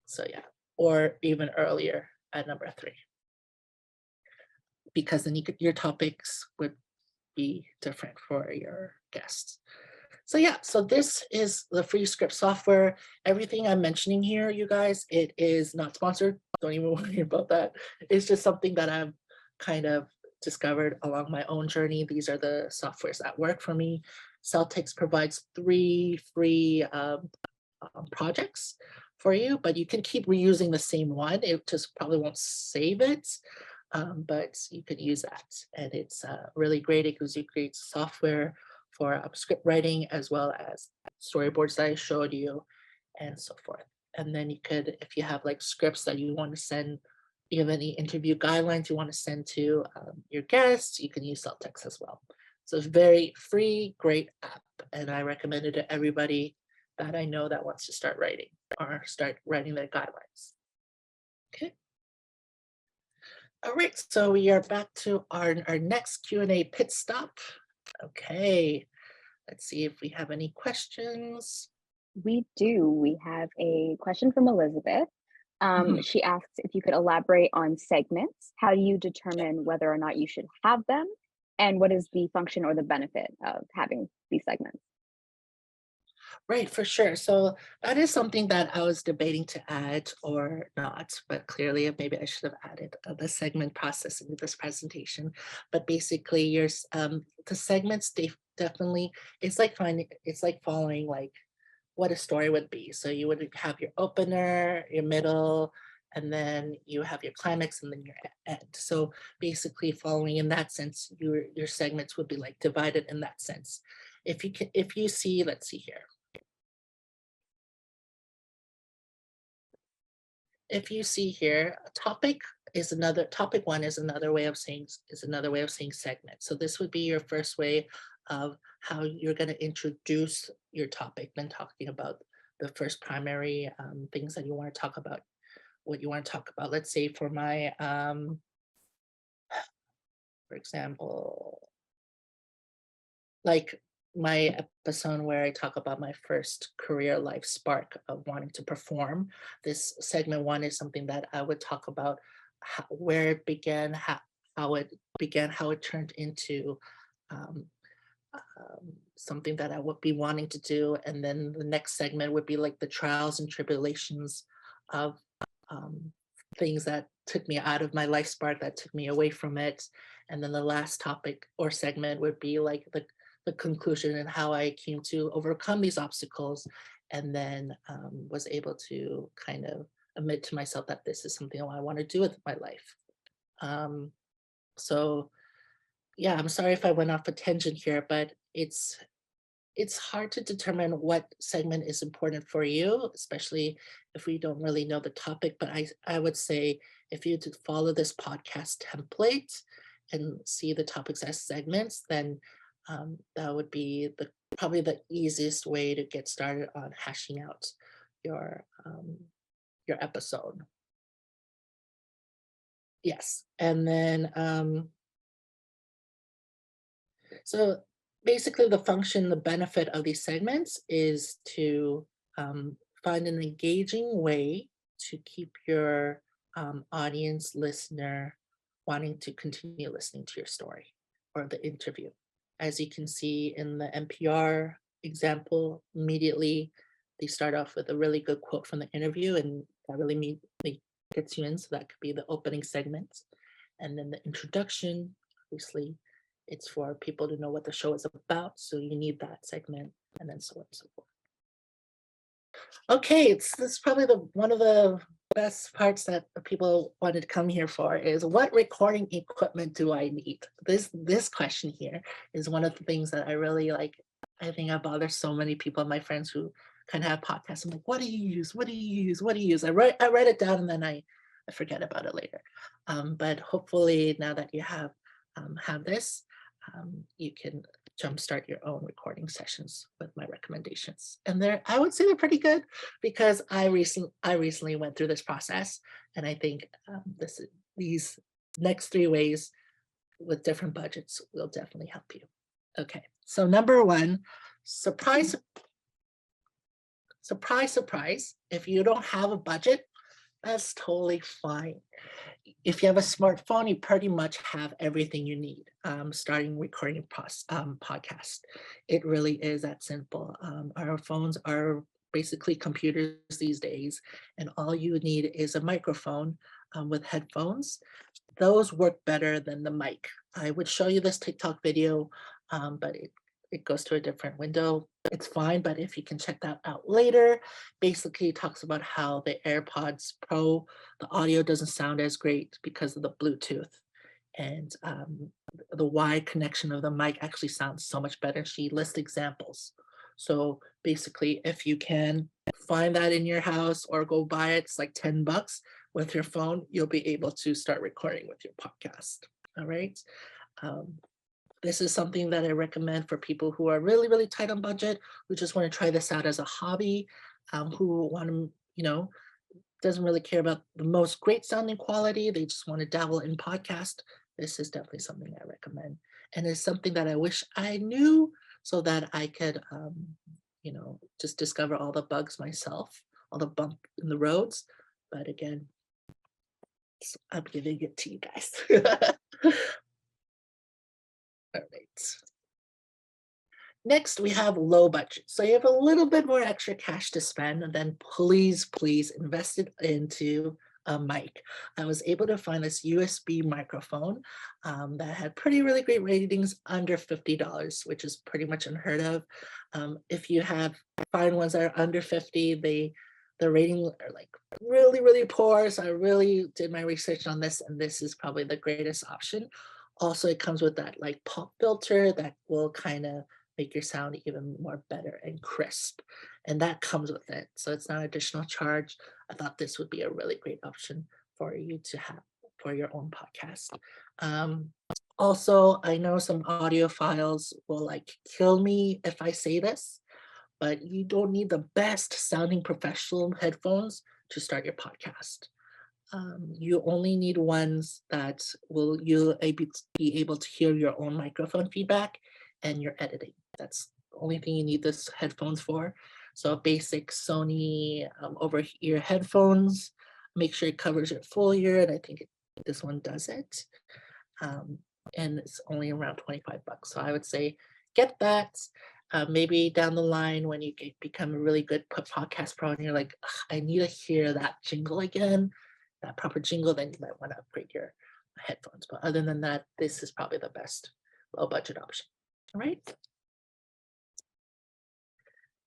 So yeah, or even earlier at number 3. Because then your topics would be different for your guests. So yeah, so this is the free script software. Everything I'm mentioning here, you guys, it is not sponsored. Don't even worry about that. It's just something that I've kind of discovered along my own journey. These are the softwares that work for me. Celtics provides 3 free projects for you, but you can keep reusing the same one. It just probably won't save it. But you could use that, and it's really great. It gives you great software for script writing as well as storyboards that I showed you and so forth. And then you could, if you have like scripts that you want to send, you have any interview guidelines you want to send to your guests, you can use Celtics as well. So it's very free, great app, and I recommend it to everybody that I know that wants to start writing or start writing their guidelines. Okay. All right, so we are back to our next Q&A pit stop. Okay, let's see if we have any questions. We do. We have a question from Elizabeth. She asks if you could elaborate on segments. How do you determine whether or not you should have them? And what is the function or the benefit of having these segments? Right, for sure. So that is something that I was debating to add or not, but clearly maybe I should have added the segment process into this presentation. But basically, the segments definitely it's like following like what a story would be. So you would have your opener, your middle, and then you have your climax and then your end. So basically, following in that sense, your segments would be like divided in that sense. If you see, let's see here. If you see here, topic one is another way of saying segment. So this would be your first way of how you're going to introduce your topic, then talking about the first primary things that you want to talk about, what you want to talk about. Let's say for my, for example, like my episode where I talk about my first career life spark of wanting to perform. This segment 1 is something that I would talk about where it began, how it turned into something that I would be wanting to do. And then the next segment would be like the trials and tribulations of things that took me out of my life spark, that took me away from it. And then the last topic or segment would be like the conclusion and how I came to overcome these obstacles, and then was able to kind of admit to myself that this is something I want to do with my life. So yeah, I'm sorry if I went off a tangent here, but it's hard to determine what segment is important for you, especially if we don't really know the topic. But I would say if you did follow this podcast template and see the topics as segments, then that would be probably the easiest way to get started on hashing out your episode. Yes, and then so basically the function, the benefit of these segments is to find an engaging way to keep your audience listener wanting to continue listening to your story or the interview. As you can see in the NPR example, immediately they start off with a really good quote from the interview, and that really gets you in. So that could be the opening segment. And then the introduction, obviously, it's for people to know what the show is about. So you need that segment, and then so on and so forth. Okay, this is probably one of the best parts that people wanted to come here for is what recording equipment do I need? This question here is one of the things that I really like. I think I bother so many people, my friends who kind of have podcasts. I'm like, what do you use? What do you use? What do you use? I write it down and then I forget about it later. But hopefully now that you have this, you can jumpstart your own recording sessions with my recommendations. And I would say they're pretty good because I recently went through this process, and I think these next 3 ways with different budgets will definitely help you. Okay, so number 1, surprise, if you don't have a budget, that's totally fine. If you have a smartphone, you pretty much have everything you need starting recording podcast. It really is that simple. Our phones are basically computers these days, and all you need is a microphone with headphones. Those work better than the mic. I would show you this TikTok video, but it goes to a different window. It's fine, but if you can check that out later, basically it talks about how the AirPods Pro, the audio doesn't sound as great because of the Bluetooth, and the wide connection of the mic actually sounds so much better. She lists examples. So basically, if you can find that in your house or go buy it, it's like $10 with your phone, you'll be able to start recording with your podcast. All right. This is something that I recommend for people who are really, really tight on budget, who just want to try this out as a hobby, who want to, doesn't really care about the most great sounding quality. They just want to dabble in podcast. This is definitely something I recommend. And it's something that I wish I knew so that I could, just discover all the bugs myself, all the bump in the roads. But again, I'm giving it to you guys. All right. Next, we have low budget. So you have a little bit more extra cash to spend, and then please invest it into a mic. I was able to find this USB microphone that had really great ratings under $50, which is pretty much unheard of. If you find ones that are under 50, the ratings are like really poor. So I really did my research on this, and this is probably the greatest option. Also, it comes with that like pop filter that will kind of make your sound even more better and crisp. And that comes with it. So it's not additional charge. I thought this would be a really great option for you to have for your own podcast. Also, I know some audiophiles will like kill me if I say this, but you don't need the best sounding professional headphones to start your podcast. You only need ones that you'll be able to hear your own microphone feedback and your editing. That's the only thing you need this headphones for. So basic Sony over-ear headphones, make sure it covers your full ear, and I think this one does it. And it's only around $25. So I would say get that. Maybe down the line when you become a really good podcast pro and you're like, I need to hear that jingle again, that proper jingle, then you might want to upgrade your headphones. But other than that, this is probably the best low budget option. All right.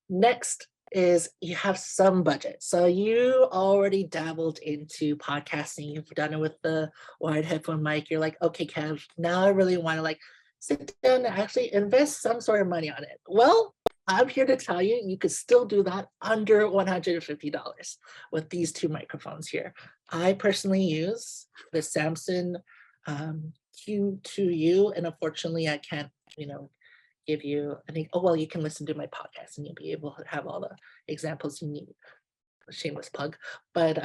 Next is you have some budget. So you already dabbled into podcasting. You've done it with the wired headphone mic. You're like, okay, Kev, now I really want to sit down and actually invest some sort of money on it. Well, I'm here to tell you, you could still do that under $150 with these 2 microphones here. I personally use the Samsung Q2U, and unfortunately I can't, give you, you can listen to my podcast and you'll be able to have all the examples you need. Shameless plug. But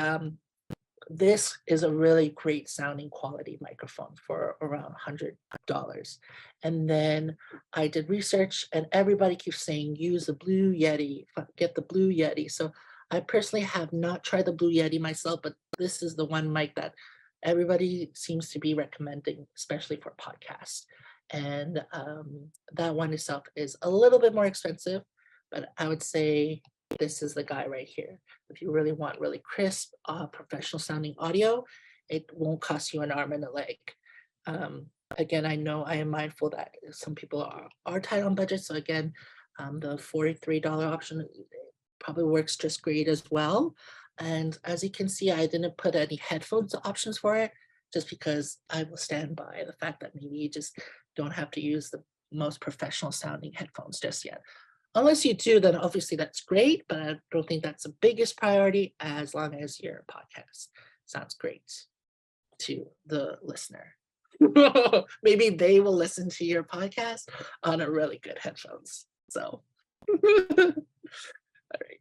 this is a really great sounding quality microphone for around $100. And then I did research and everybody keeps saying, use the Blue Yeti, get the Blue Yeti. So I personally have not tried the Blue Yeti myself, but this is the one mic that everybody seems to be recommending, especially for podcasts. And that one itself is a little bit more expensive, but I would say this is the guy right here. If you really want really crisp, professional sounding audio, it won't cost you an arm and a leg. Again, I know I am mindful that some people are tight on budget. So again, the $43 option probably works just great as well. And as you can see, I didn't put any headphones options for it, just because I will stand by the fact that maybe you just don't have to use the most professional sounding headphones just yet. Unless you do, then obviously that's great, but I don't think that's the biggest priority as long as your podcast sounds great to the listener. Maybe they will listen to your podcast on a really good headphones. So, all right.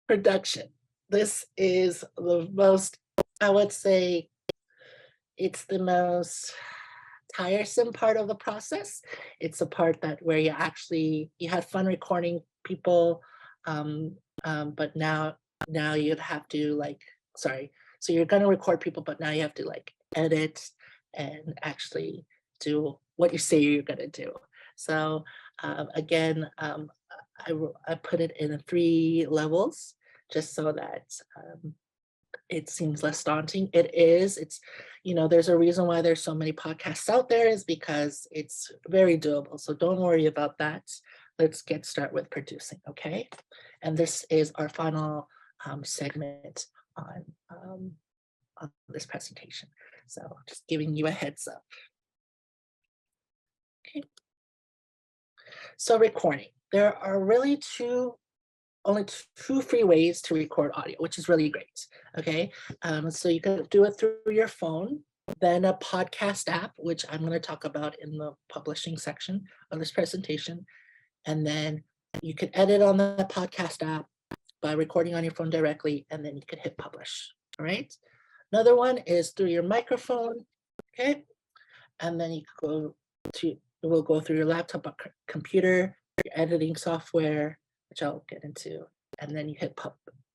Production. This is the most, I would say, it's the most tiresome part of the process. It's a part that where you had fun recording people, but now you'd have to so you're gonna record people, but now you have to edit and actually do what you say you're gonna do. So again, I put it in 3 levels just so that it seems less daunting. It's, there's a reason why there's so many podcasts out there is because it's very doable. So don't worry about that. Let's get started with producing, okay? And this is our final segment on this presentation. So just giving you a heads up. Okay. So recording. There are really only 2 free ways to record audio, which is really great. Okay, so you can do it through your phone, then a podcast app, which I'm going to talk about in the publishing section of this presentation, and then you can edit on the podcast app by recording on your phone directly, and then you can hit publish. All right. Another one is through your microphone. Okay, and then it will go through your laptop or computer, your editing software, which I'll get into, and then you hit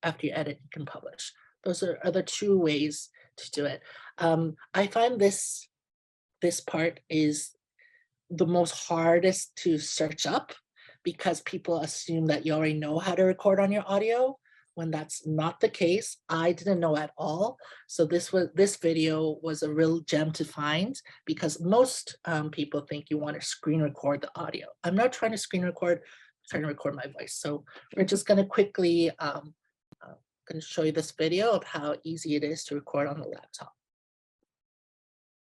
after you edit, you can publish. Those are other 2 ways to do it. I find this part is the most hardest to search up because people assume that you already know how to record on your audio when that's not the case. I didn't know at all. So this video was a real gem to find because most people think you want to screen record the audio. I'm not trying to screen record, trying to record my voice. So we're just going to quickly going to show you this video of how easy it is to record on the laptop.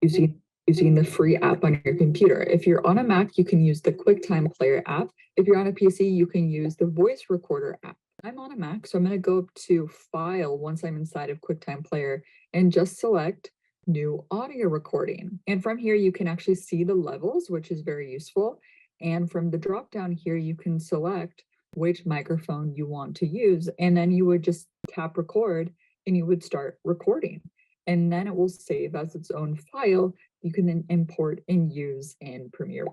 Using the free app on your computer. If you're on a Mac, you can use the QuickTime Player app. If you're on a PC, you can use the Voice Recorder app. I'm on a Mac, so I'm going to go up to File once I'm inside of QuickTime Player and just select New Audio Recording. And from here, you can actually see the levels, which is very useful. And from the drop down here, you can select which microphone you want to use. And then you would just tap record and you would start recording. And then it will save as its own file. You can then import and use in Premiere.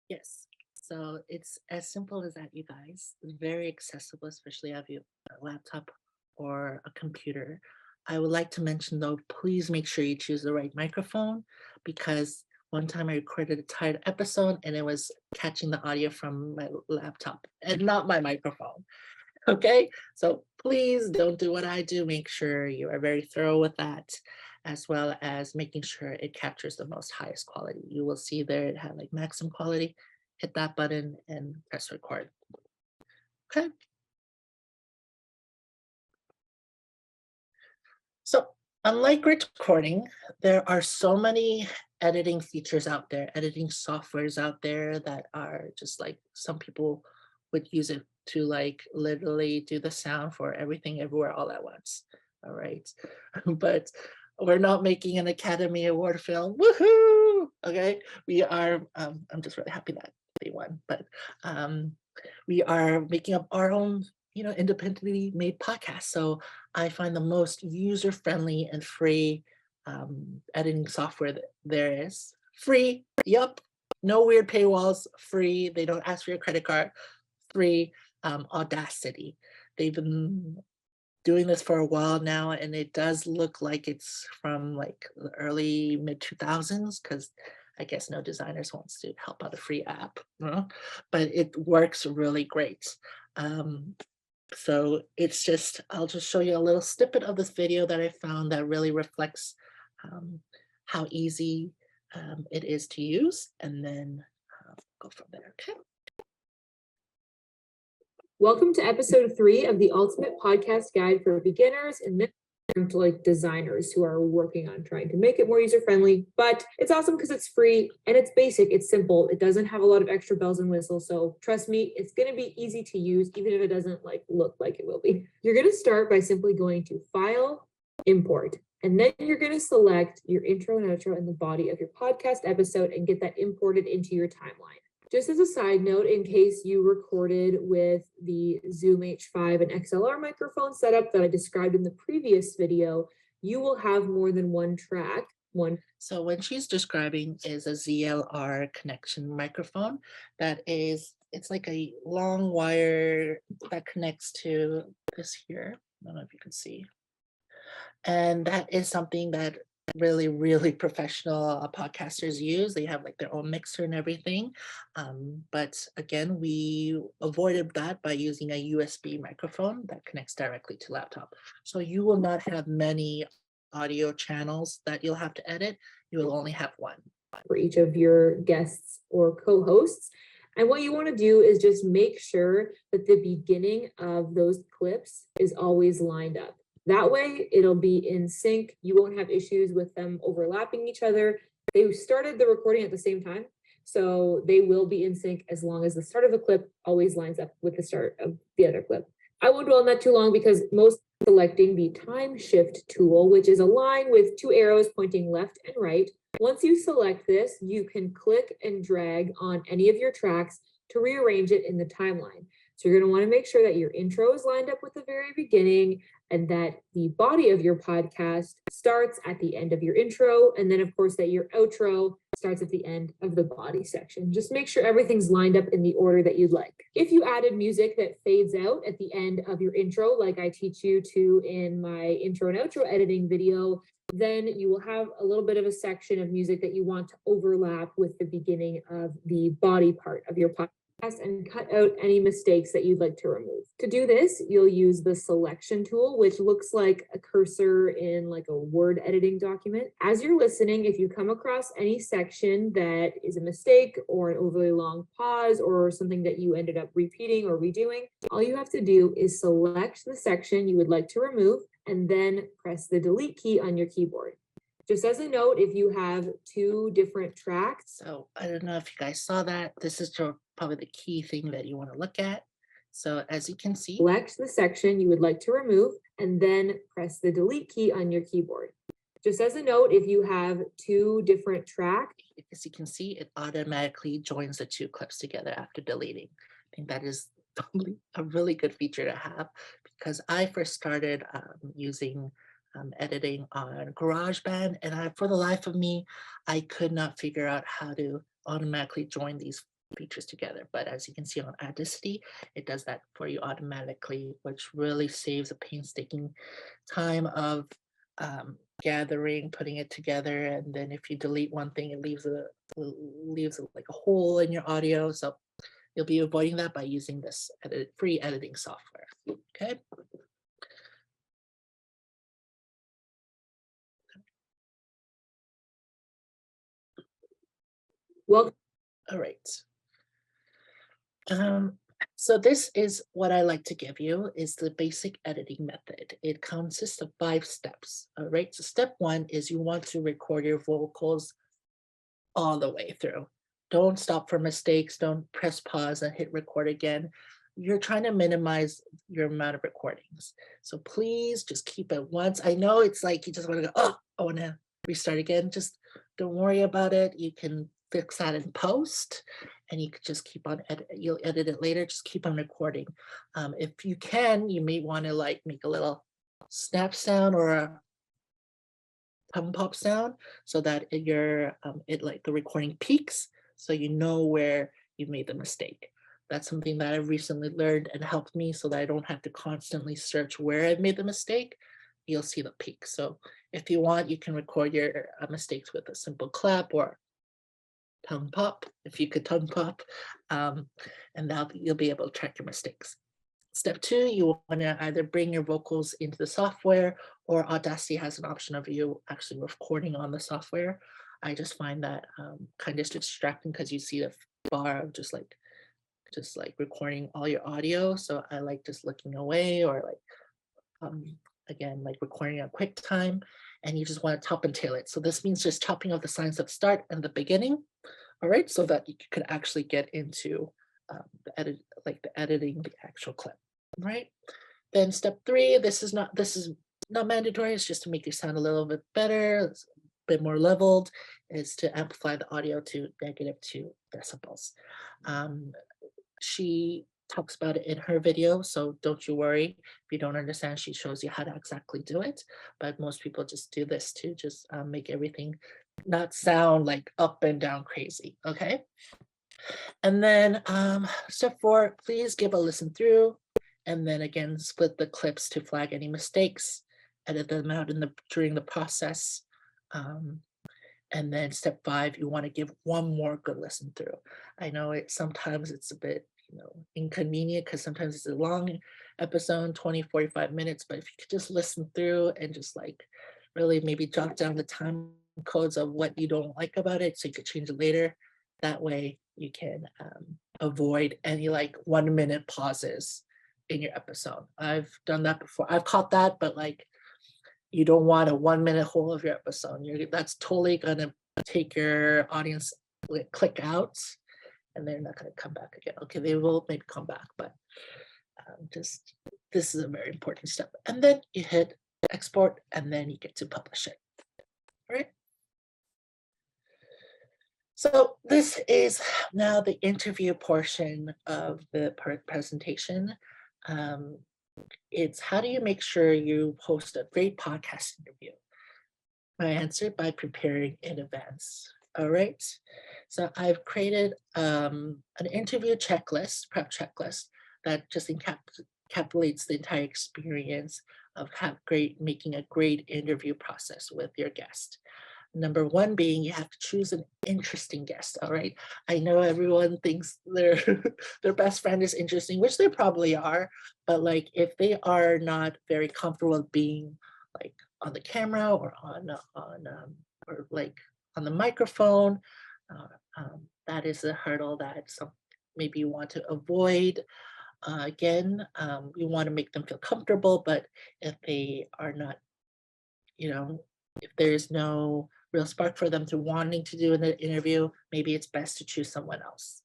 Yes, so it's as simple as that, you guys. It's very accessible, especially if you have a laptop or a computer. I would like to mention though, please make sure you choose the right microphone because one time I recorded a tired episode and it was catching the audio from my laptop and not my microphone. Okay, so please don't do what I do. Make sure you are very thorough with that, as well as making sure it captures the most highest quality. You will see there it had maximum quality. Hit that button and press record. Okay. So unlike recording, there are so many editing features out there, editing softwares out there that are just some people would use it to literally do the sound for everything everywhere all at once. All right. But we're not making an Academy Award film. Woohoo! Okay. We are, I'm just really happy that they won, but we are making up our own independently made podcasts. So I find the most user-friendly and free editing software that there is. Free, yep. No weird paywalls, free. They don't ask for your credit card, free. Audacity. They've been doing this for a while now, and it does look like it's from like the early mid 2000s, because I guess no designers wants to help out a free app, but it works really great. So I'll just show you a little snippet of this video that I found that really reflects how easy it is to use, and then go from there, okay? Welcome to episode 3 of the Ultimate Podcast Guide for Beginners and like designers who are working on trying to make it more user-friendly. But it's awesome because it's free and it's basic, it's simple. It doesn't have a lot of extra bells and whistles. So trust me, it's going to be easy to use, even if it doesn't look like it will be. You're going to start by simply going to File, Import. And then you're going to select your intro and outro and the body of your podcast episode and get that imported into your timeline. Just as a side note, in case you recorded with the Zoom H5 and XLR microphone setup that I described in the previous video, you will have more than one track. So what she's describing is a ZLR connection microphone it's like a long wire that connects to this here. I don't know if you can see. And that is something that really, really professional podcasters use. They have like their own mixer and everything. But again, we avoided that by using a USB microphone that connects directly to laptop. So you will not have many audio channels that you'll have to edit. You will only have one. For each of your guests or co-hosts. And what you want to do is just make sure that the beginning of those clips is always lined up. That way it'll be in sync. You won't have issues with them overlapping each other. They started the recording at the same time, so they will be in sync as long as the start of a clip always lines up with the start of the other clip. I won't dwell on that too long because most selecting the time shift tool, which is a line with 2 arrows pointing left and right. Once you select this, you can click and drag on any of your tracks to rearrange it in the timeline. So you're going to want to make sure that your intro is lined up with the very beginning and that the body of your podcast starts at the end of your intro. And then of course that your outro starts at the end of the body section. Just make sure everything's lined up in the order that you'd like. If you added music that fades out at the end of your intro, like I teach you to in my intro and outro editing video, then you will have a little bit of a section of music that you want to overlap with the beginning of the body part of your podcast and cut out any mistakes that you'd like to remove. To do this, you'll use the selection tool, which looks like a cursor in like a Word editing document. As you're listening, if you come across any section that is a mistake or an overly long pause or something that you ended up repeating or redoing, all you have to do is select the section you would like to remove and then press the delete key on your keyboard. Just as a note, if you have 2 different tracks. So I don't know if you guys saw that. This is probably the key thing that you want to look at. So as you can see, select the section you would like to remove and then press the delete key on your keyboard. Just as a note, if you have 2 different tracks. As you can see, it automatically joins the 2 clips together after deleting. I think that is probably a really good feature to have because I first started using editing on GarageBand, and for the life of me, I could not figure out how to automatically join these features together. But as you can see on Audacity, it does that for you automatically, which really saves a painstaking time of gathering, putting it together, and then if you delete one thing, it leaves like a hole in your audio. So you'll be avoiding that by using this free editing software. Okay. Well, all right. So this is what I like to give you is the basic editing method. It consists of 5 steps. All right. So step 1 is you want to record your vocals all the way through. Don't stop for mistakes. Don't press pause and hit record again. You're trying to minimize your amount of recordings. So please just keep it once. I know it's like you just want to go, oh, I want to restart again. Just don't worry about it. You can fix that in post. and you could just keep on you'll edit it later, just keep on recording. If you can, you may want to like make a little snap sound or a tongue pop sound so that the recording peaks so you know where you made the mistake. That's something that I recently learned and helped me so that I don't have to constantly search where I've made the mistake. You'll see the peak. So if you want, you can record your mistakes with a simple clap or tongue pop, if you could tongue pop, and now you'll be able to track your mistakes. Step 2, you want to either bring your vocals into the software, or Audacity has an option of you actually recording on the software. I just find that kind of distracting because you see the bar of just like recording all your audio. So I like just looking away, or like again, like recording at QuickTime, and you just want to top and tail it. So this means just chopping off the signs at the start and the beginning, all right, so that you could actually get into the editing the actual clip, right? Then step 3, this is not mandatory, it's just to make you sound a little bit better, it's a bit more leveled, is to amplify the audio to -2 decibels. She talks about it in her video, so don't you worry if you don't understand. She shows you how to exactly do it, but most people just do this to just make everything not sound like up and down crazy, okay? And then step 4, please give a listen through, and then again, split the clips to flag any mistakes, edit them out during the process. And then step 5, you want to give one more good listen through. I know sometimes it's a bit, inconvenient because sometimes it's a long episode, 20, 45 minutes, but if you could just listen through and just like really maybe jot down the time codes of what you don't like about it so you could change it later. That way you can avoid any like 1-minute pauses in your episode. I've done that before. I've caught that, but like you don't want a 1-minute whole of your episode. That's totally gonna take your audience click out, and they're not gonna come back again. Okay, they will maybe come back, but just this is a very important step. And then you hit export, and then you get to publish it. All right. So this is now the interview portion of the presentation. It's how do you make sure you host a great podcast interview? My answer, by preparing in advance. All right. So I've created an interview checklist, prep checklist, that just encapsulates the entire experience of making a great interview process with your guest. Number 1 being you have to choose an interesting guest. All right. I know everyone thinks their best friend is interesting, which they probably are, but like if they are not very comfortable being like on the camera or or like on the microphone, that is a hurdle that maybe you want to avoid. Again, you want to make them feel comfortable, but if they are not, if there's no real spark for them to wanting to do an interview, maybe it's best to choose someone else.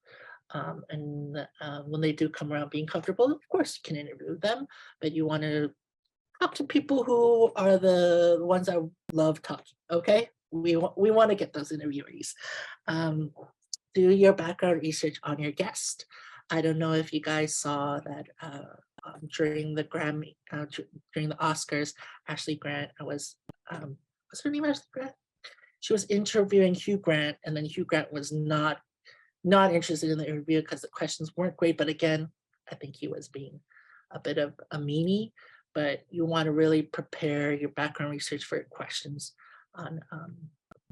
When they do come around being comfortable, of course you can interview them, but you want to talk to people who are the ones that love talking, okay? We want to get those interviewees. Do your background research on your guest. I don't know if you guys saw that during the Grammy, during the Oscars, Ashley Grant was her name Ashley Grant? She was interviewing Hugh Grant, and then Hugh Grant was not interested in the interview because the questions weren't great. But again, I think he was being a bit of a meanie. But you want to really prepare your background research for your questions on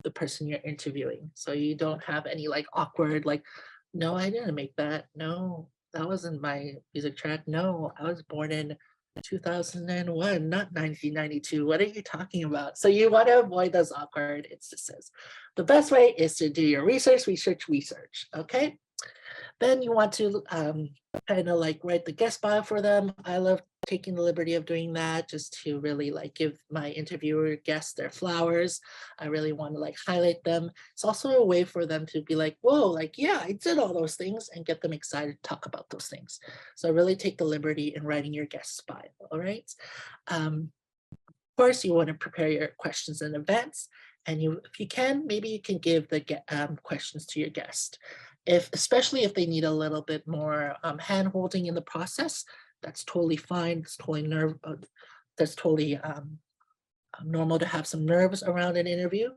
the person you're interviewing, so you don't have any like awkward like, no, I didn't make that. No, that wasn't my music track. No, I was born in 2001, not 1992. What are you talking about? So you want to avoid those awkward instances. The best way is to do your research. Okay. Then you want to kind of like write the guest bio for them. I love taking the liberty of doing that just to really like give my interviewer guests their flowers. I really want to like highlight them. It's also a way for them to be like, whoa, like, yeah, I did all those things, and get them excited to talk about those things. So really take the liberty in writing your guest bio, all right? Of course, you want to prepare your questions in advance, and if you can, maybe you can give the questions to your guest. especially if they need a little bit more hand holding in the process, that's totally fine. It's totally that's totally normal to have some nerves around an interview,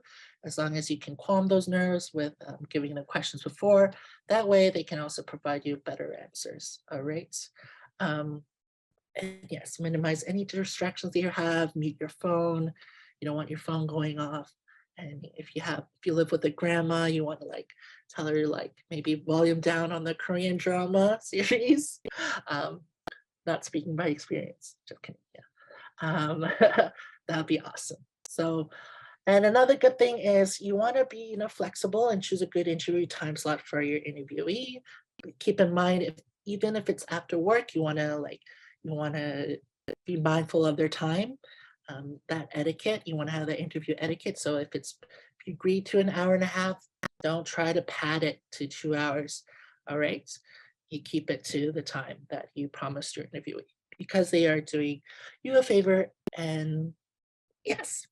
as long as you can calm those nerves with giving them questions before. That way they can also provide you better answers, all right? And yes, minimize any distractions that you have, mute your phone. You don't want your phone going off. And if you live with a grandma, you want to like tell her like maybe volume down on the Korean drama series. Not speaking by experience, just kidding, yeah. That'd be awesome. So, and another good thing is you want to be, flexible and choose a good interview time slot for your interviewee. Keep in mind, even if it's after work, you want to be mindful of their time. That etiquette, you want to have the interview etiquette. So if you agree to an hour and a half, don't try to pad it to 2 hours. All right, you keep it to the time that you promised your interviewee, because they are doing you a favor. And yes.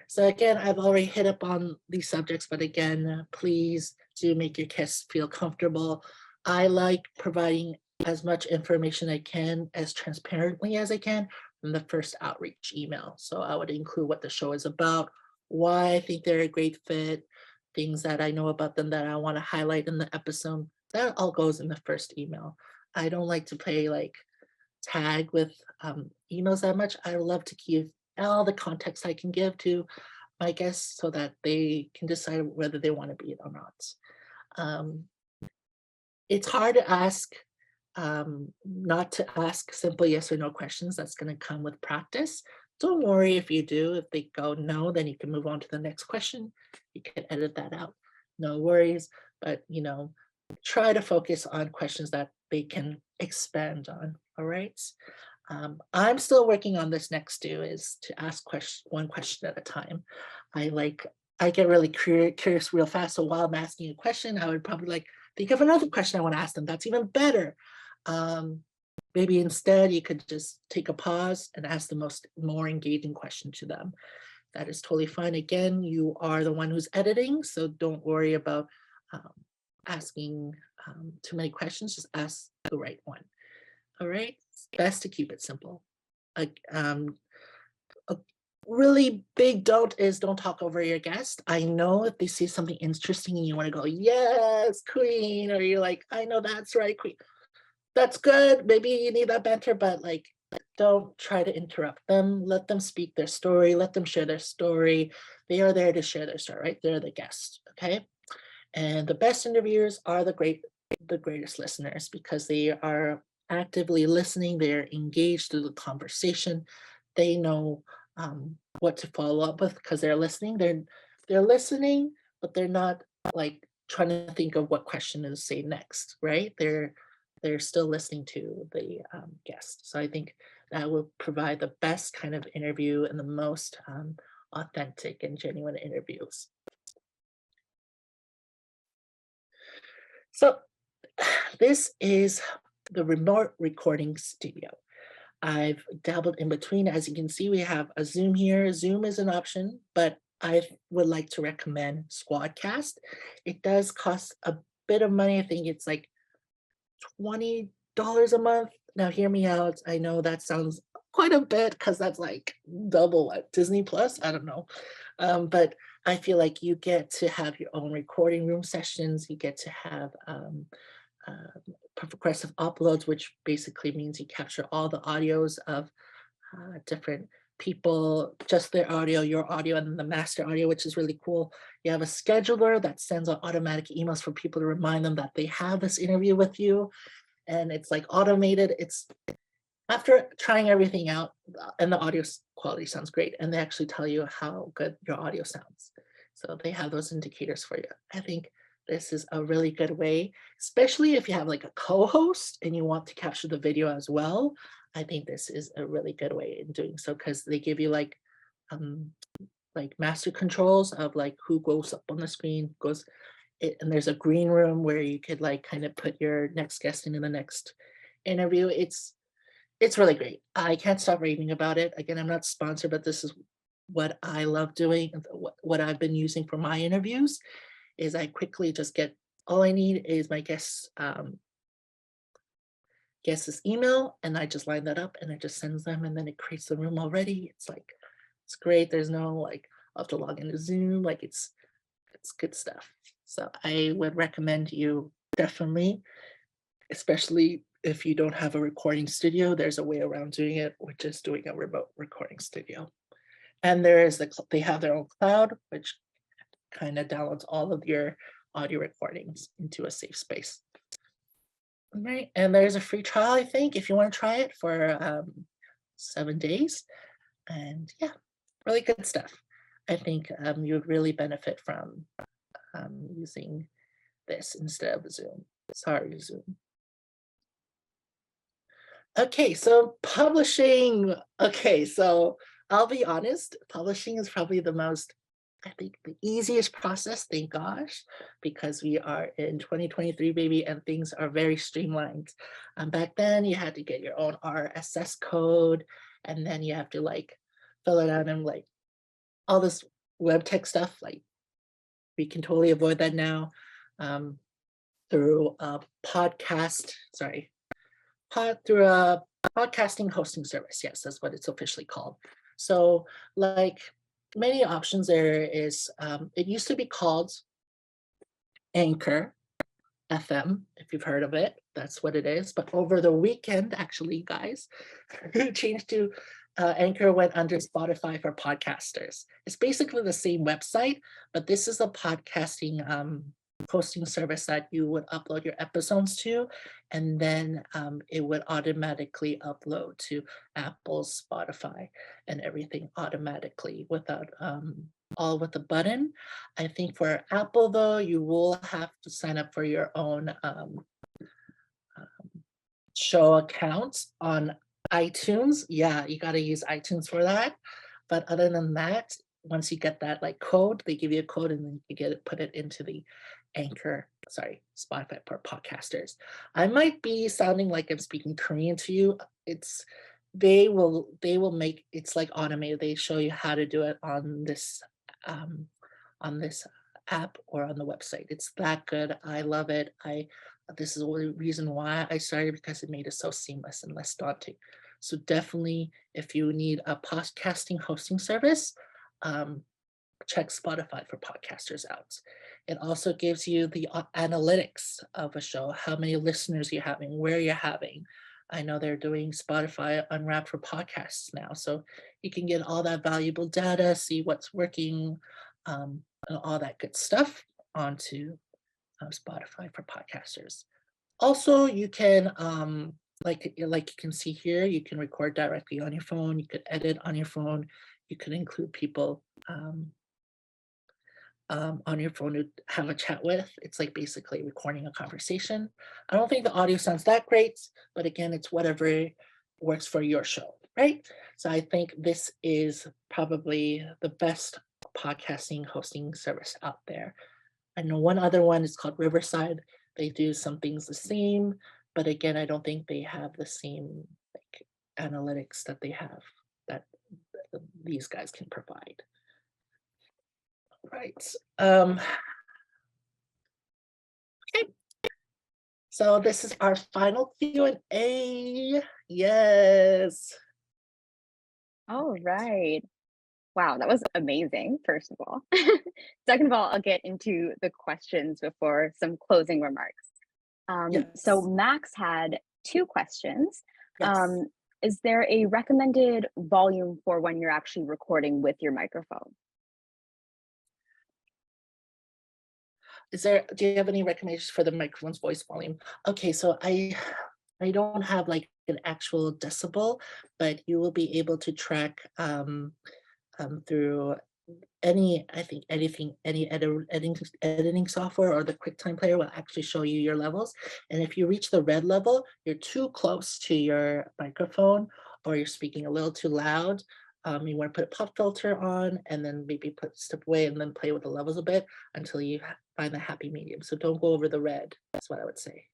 So again, I've already hit up on these subjects, but again, please do make your guests feel comfortable. I like providing as much information I can, as transparently as I can, from the first outreach email. So I would include what the show is about, why I think they're a great fit, things that I know about them that I want to highlight in the episode. That all goes in the first email. I don't like to play like tag with emails that much. I love to give all the context I can give to my guests so that they can decide whether they want to be it or not. It's hard to ask, not to ask simple yes or no questions. That's going to come with practice. Don't worry if you do. If they go no, then you can move on to the next question. You can edit that out. No worries. But, try to focus on questions that they can expand on. All right. I'm still working on this next do is to ask one question at a time. I get really curious real fast. So while I'm asking a question, I would probably think of another question I want to ask them. That's even better. Maybe instead you could just take a pause and ask the more engaging question to them. That is totally fine. Again, you are the one who's editing, so don't worry about asking too many questions. Just ask the right one. All right, it's best to keep it simple. A really big don't talk over your guest. I know if they say something interesting and you want to go, yes, queen, or you're like, I know that's right, queen. That's good. Maybe you need that banter, but don't try to interrupt them. Let them speak their story. Let them share their story. They are there to share their story, right? They're the guest, okay? And the best interviewers are the greatest listeners, because they are actively listening. They're engaged through the conversation. They know what to follow up with because they're listening. They're listening, but they're not trying to think of what question to say next, right? They're still listening to the guest. So I think that will provide the best kind of interview and the most authentic and genuine interviews. So this is the remote recording studio. I've dabbled in between. As you can see, we have a Zoom here. Zoom is an option, but I would like to recommend Squadcast. It does cost a bit of money. I think it's like $20 a month. Now hear me out. I know that sounds quite a bit because that's like double what, Disney Plus? I don't know. But I feel like you get to have your own recording room sessions. You get to have progressive uploads, which basically means you capture all the audios of different people, just their audio, your audio, and then the master audio, which is really cool. You have a scheduler that sends out automatic emails for people to remind them that they have this interview with you. And it's like automated. It's after trying everything out, and the audio quality sounds great, and they actually tell you how good your audio sounds. So they have those indicators for you. I think this is a really good way, especially if you have like a co-host and you want to capture the video as well. I think this is a really good way in doing so, because they give you like master controls of who goes up on the screen, and there's a green room where you could kind of put your next guest in the next interview. It's really great. I can't stop raving about it. Again, I'm not sponsored, but this is what I love doing, and what I've been using for my interviews. Is I quickly just get all I need is my guest's email, and I just line that up and it just sends them, and then it creates the room already. It's like, it's great. There's no like, I'll have to log into Zoom. Like it's good stuff. So I would recommend you definitely, especially if you don't have a recording studio, there's a way around doing it, which is doing a remote recording studio. And there is they have their own cloud, which kind of downloads all of your audio recordings into a safe space. All right, and there's a free trial, I think, if you want to try it for 7 days. And yeah, really good stuff. I think you would really benefit from using this instead of Zoom. Sorry, Zoom. Okay, so publishing. Okay, so I'll be honest, publishing is probably the most, I think, the easiest process, thank gosh, because we are in 2023, baby, and things are very streamlined. Back then, you had to get your own RSS code, and then you have to like fill it out and like all this web tech stuff. Like we can totally avoid that now through a podcast. Sorry, through a podcasting hosting service. Yes, that's what it's officially called. So like many options there is, it used to be called Anchor FM, if you've heard of it, that's what it is. But over the weekend, actually, guys, it changed to Anchor went under Spotify for podcasters. It's basically the same website, but this is a podcasting hosting service that you would upload your episodes to, and then it would automatically upload to Apple, Spotify, and everything automatically without all with a button. I think for Apple though, you will have to sign up for your own show accounts on iTunes. Yeah, you got to use iTunes for that. But other than that, once you get that like code, they give you a code and then you get it, put it into the Spotify for podcasters. I might be sounding like I'm speaking Korean to you. They will make it's like automated. They show you how to do it on this app or on the website. It's that good. I love it. This is the reason why I started, because it made it so seamless and less daunting. So definitely, if you need a podcasting hosting service, check Spotify for podcasters out. It also gives you the analytics of a show, how many listeners you're having, where you're having. I know they're doing Spotify Unwrapped for podcasts now, so you can get all that valuable data, see what's working, and all that good stuff onto Spotify for podcasters. Also, you can, like you can see here, you can record directly on your phone, you could edit on your phone, you could include people on your phone to have a chat with. It's like basically recording a conversation. I don't think the audio sounds that great, but again, it's whatever works for your show, right? So I think this is probably the best podcasting hosting service out there. I know one other one is called Riverside. They do some things the same, but again, I don't think they have the same like analytics that they have that these guys can provide. Right. Okay. So this is our final Q&A. Yes. All right. Wow, that was amazing, first of all. Second of all, I'll get into the questions before some closing remarks. So Yes. Max had 2 questions. Yes. Is there a recommended volume for when you're actually recording with your microphone? Do you have any recommendations for the microphone's voice volume? Okay, so I don't have like an actual decibel, but you will be able to track through any editing software, or the QuickTime player will actually show you your levels. And if you reach the red level, you're too close to your microphone, or you're speaking a little too loud. You want to put a pop filter on, and then maybe step away and then play with the levels a bit until you find the happy medium. So don't go over the red. That's what I would say.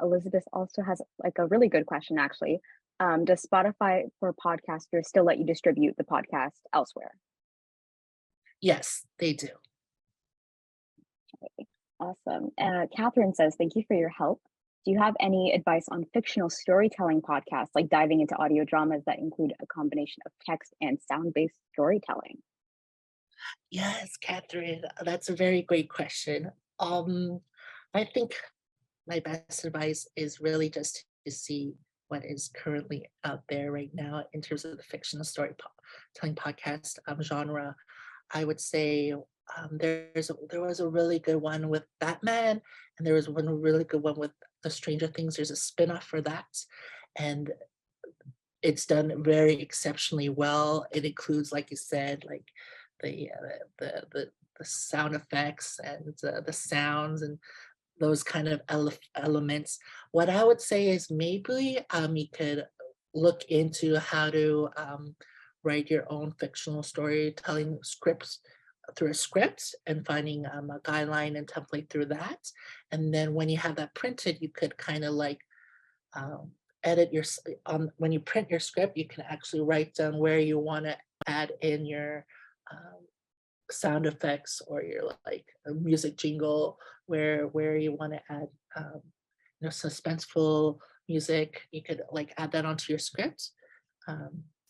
Elizabeth also has like a really good question, actually. Does Spotify for podcasters still let you distribute the podcast elsewhere? Yes, they do. Okay. Awesome. Catherine says, thank you for your help. Do you have any advice on fictional storytelling podcasts, like diving into audio dramas that include a combination of text and sound-based storytelling? Yes, Catherine, that's a very great question. I think my best advice is really just to see what is currently out there right now in terms of the fictional storytelling podcast genre. I would say there was a really good one with Batman, and there was one really good one with the Stranger Things. There's a spin-off for that, and it's done very exceptionally well. It includes, like you said, like the the sound effects and the sounds and those kind of elements. What I would say is maybe you could look into how to write your own fictional storytelling scripts through a script and finding a guideline and template through that. And then when you have that printed, you could kind of like um, edit your, when you print your script, you can actually write down where you want to add in your um, sound effects or your like a music jingle where you want to add suspenseful music. You could like add that onto your script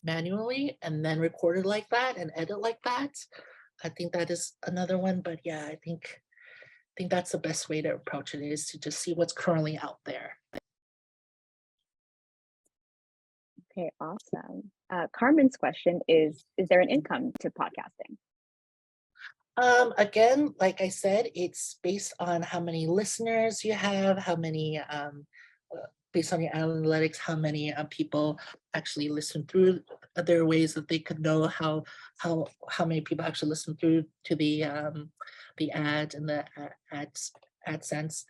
manually and then record it like that and edit like that. I think that is another one, but yeah, I think that's the best way to approach it, is to just see what's currently out there. Okay, awesome. Carmen's question is there an income to podcasting? Again, like I said, it's based on how many listeners you have, how many, based on your analytics, how many people actually listen through. There are ways that they could know how many people actually listen through to the ad and the AdSense.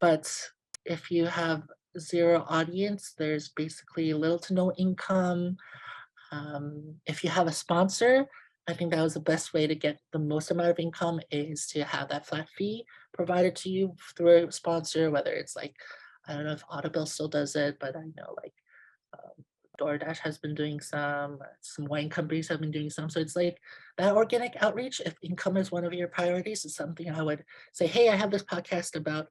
But if you have zero audience, there's basically little to no income. If you have a sponsor, I think that was the best way to get the most amount of income, is to have that flat fee provided to you through a sponsor, whether it's like, I don't know if Audible still does it, but I know like DoorDash has been doing some wine companies have been doing some. So it's like that organic outreach. If income is one of your priorities, is something I would say, hey, I have this podcast about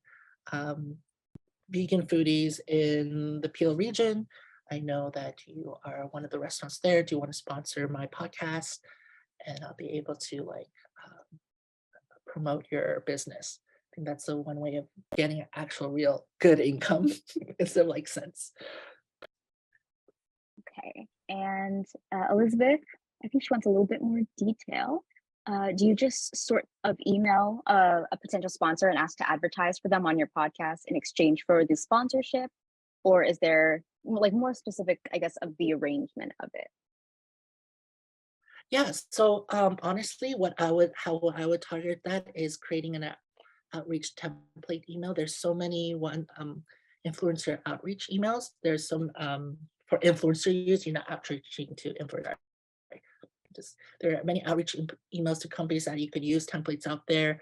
vegan foodies in the Peel region. I know that you are one of the restaurants there. Do you want to sponsor my podcast? And I'll be able to like promote your business. I think that's the one way of getting actual real good income instead of like cents. Okay, and Elizabeth, I think she wants a little bit more detail. Do you just sort of email a potential sponsor and ask to advertise for them on your podcast in exchange for the sponsorship? Or is there like more specific, I guess, of the arrangement of it? Yes. So honestly, how I would target that is creating an outreach template email. There's so many influencer outreach emails. There's some for influencer use, you're not outreaching to influencer. There are many outreach emails to companies that you could use, templates out there,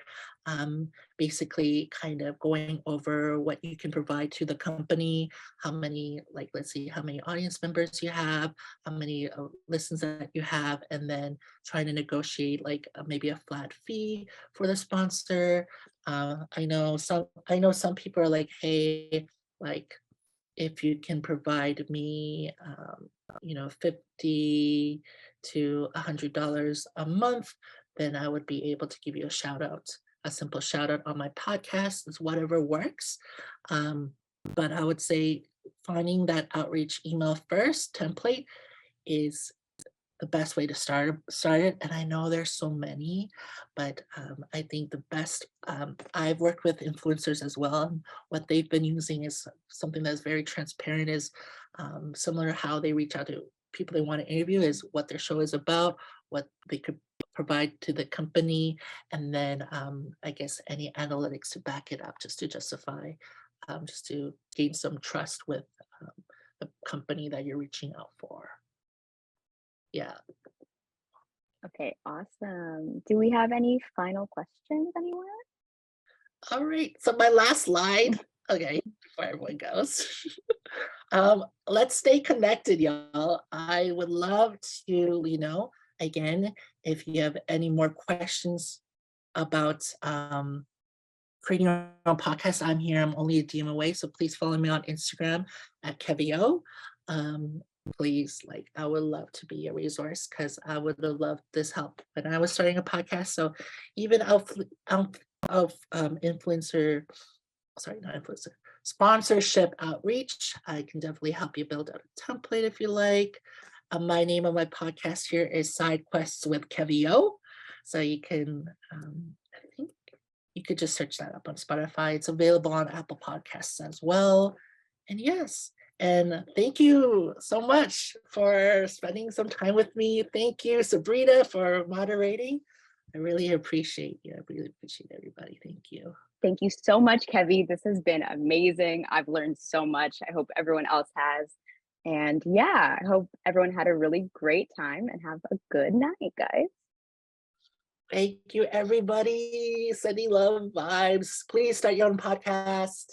basically kind of going over what you can provide to the company, how many, like, let's see how many audience members you have, how many listens that you have, and then trying to negotiate like maybe a flat fee for the sponsor. I know some people are like, hey, like if you can provide me, $50 to $100 a month, then I would be able to give you a shout out, a simple shout out on my podcast, is whatever works. But I would say finding that outreach email first template is the best way to start it. And I know there's so many, but I think the best, I've worked with influencers as well, and what they've been using is something that's very transparent, is similar to how they reach out to people they want to interview, is what their show is about, what they could provide to the company, and then I guess any analytics to back it up, just to justify, just to gain some trust with the company that you're reaching out for. Yeah. Okay, awesome. Do we have any final questions, anyone? All right. So my last slide. Okay, before everyone goes. Let's stay connected, y'all. I would love to, again, if you have any more questions about creating your own podcast, I'm here. I'm only a DM away. So please follow me on Instagram at Kevio. Please, like, I would love to be a resource because I would have loved this help when I was starting a podcast. So even influencer, sorry, not influencer, sponsorship outreach, I can definitely help you build out a template if you like. My name of my podcast here is Side Quests with Kevio. So you can, I think you could just search that up on Spotify. It's available on Apple Podcasts as well. And yes, and thank you so much for spending some time with me. Thank you, Sabrina, for moderating. I really appreciate you. I really appreciate everybody. Thank you. Thank you so much, Kevy. This has been amazing. I've learned so much. I hope everyone else has. And yeah, I hope everyone had a really great time and have a good night, guys. Thank you, everybody. Sending love vibes. Please start your own podcast.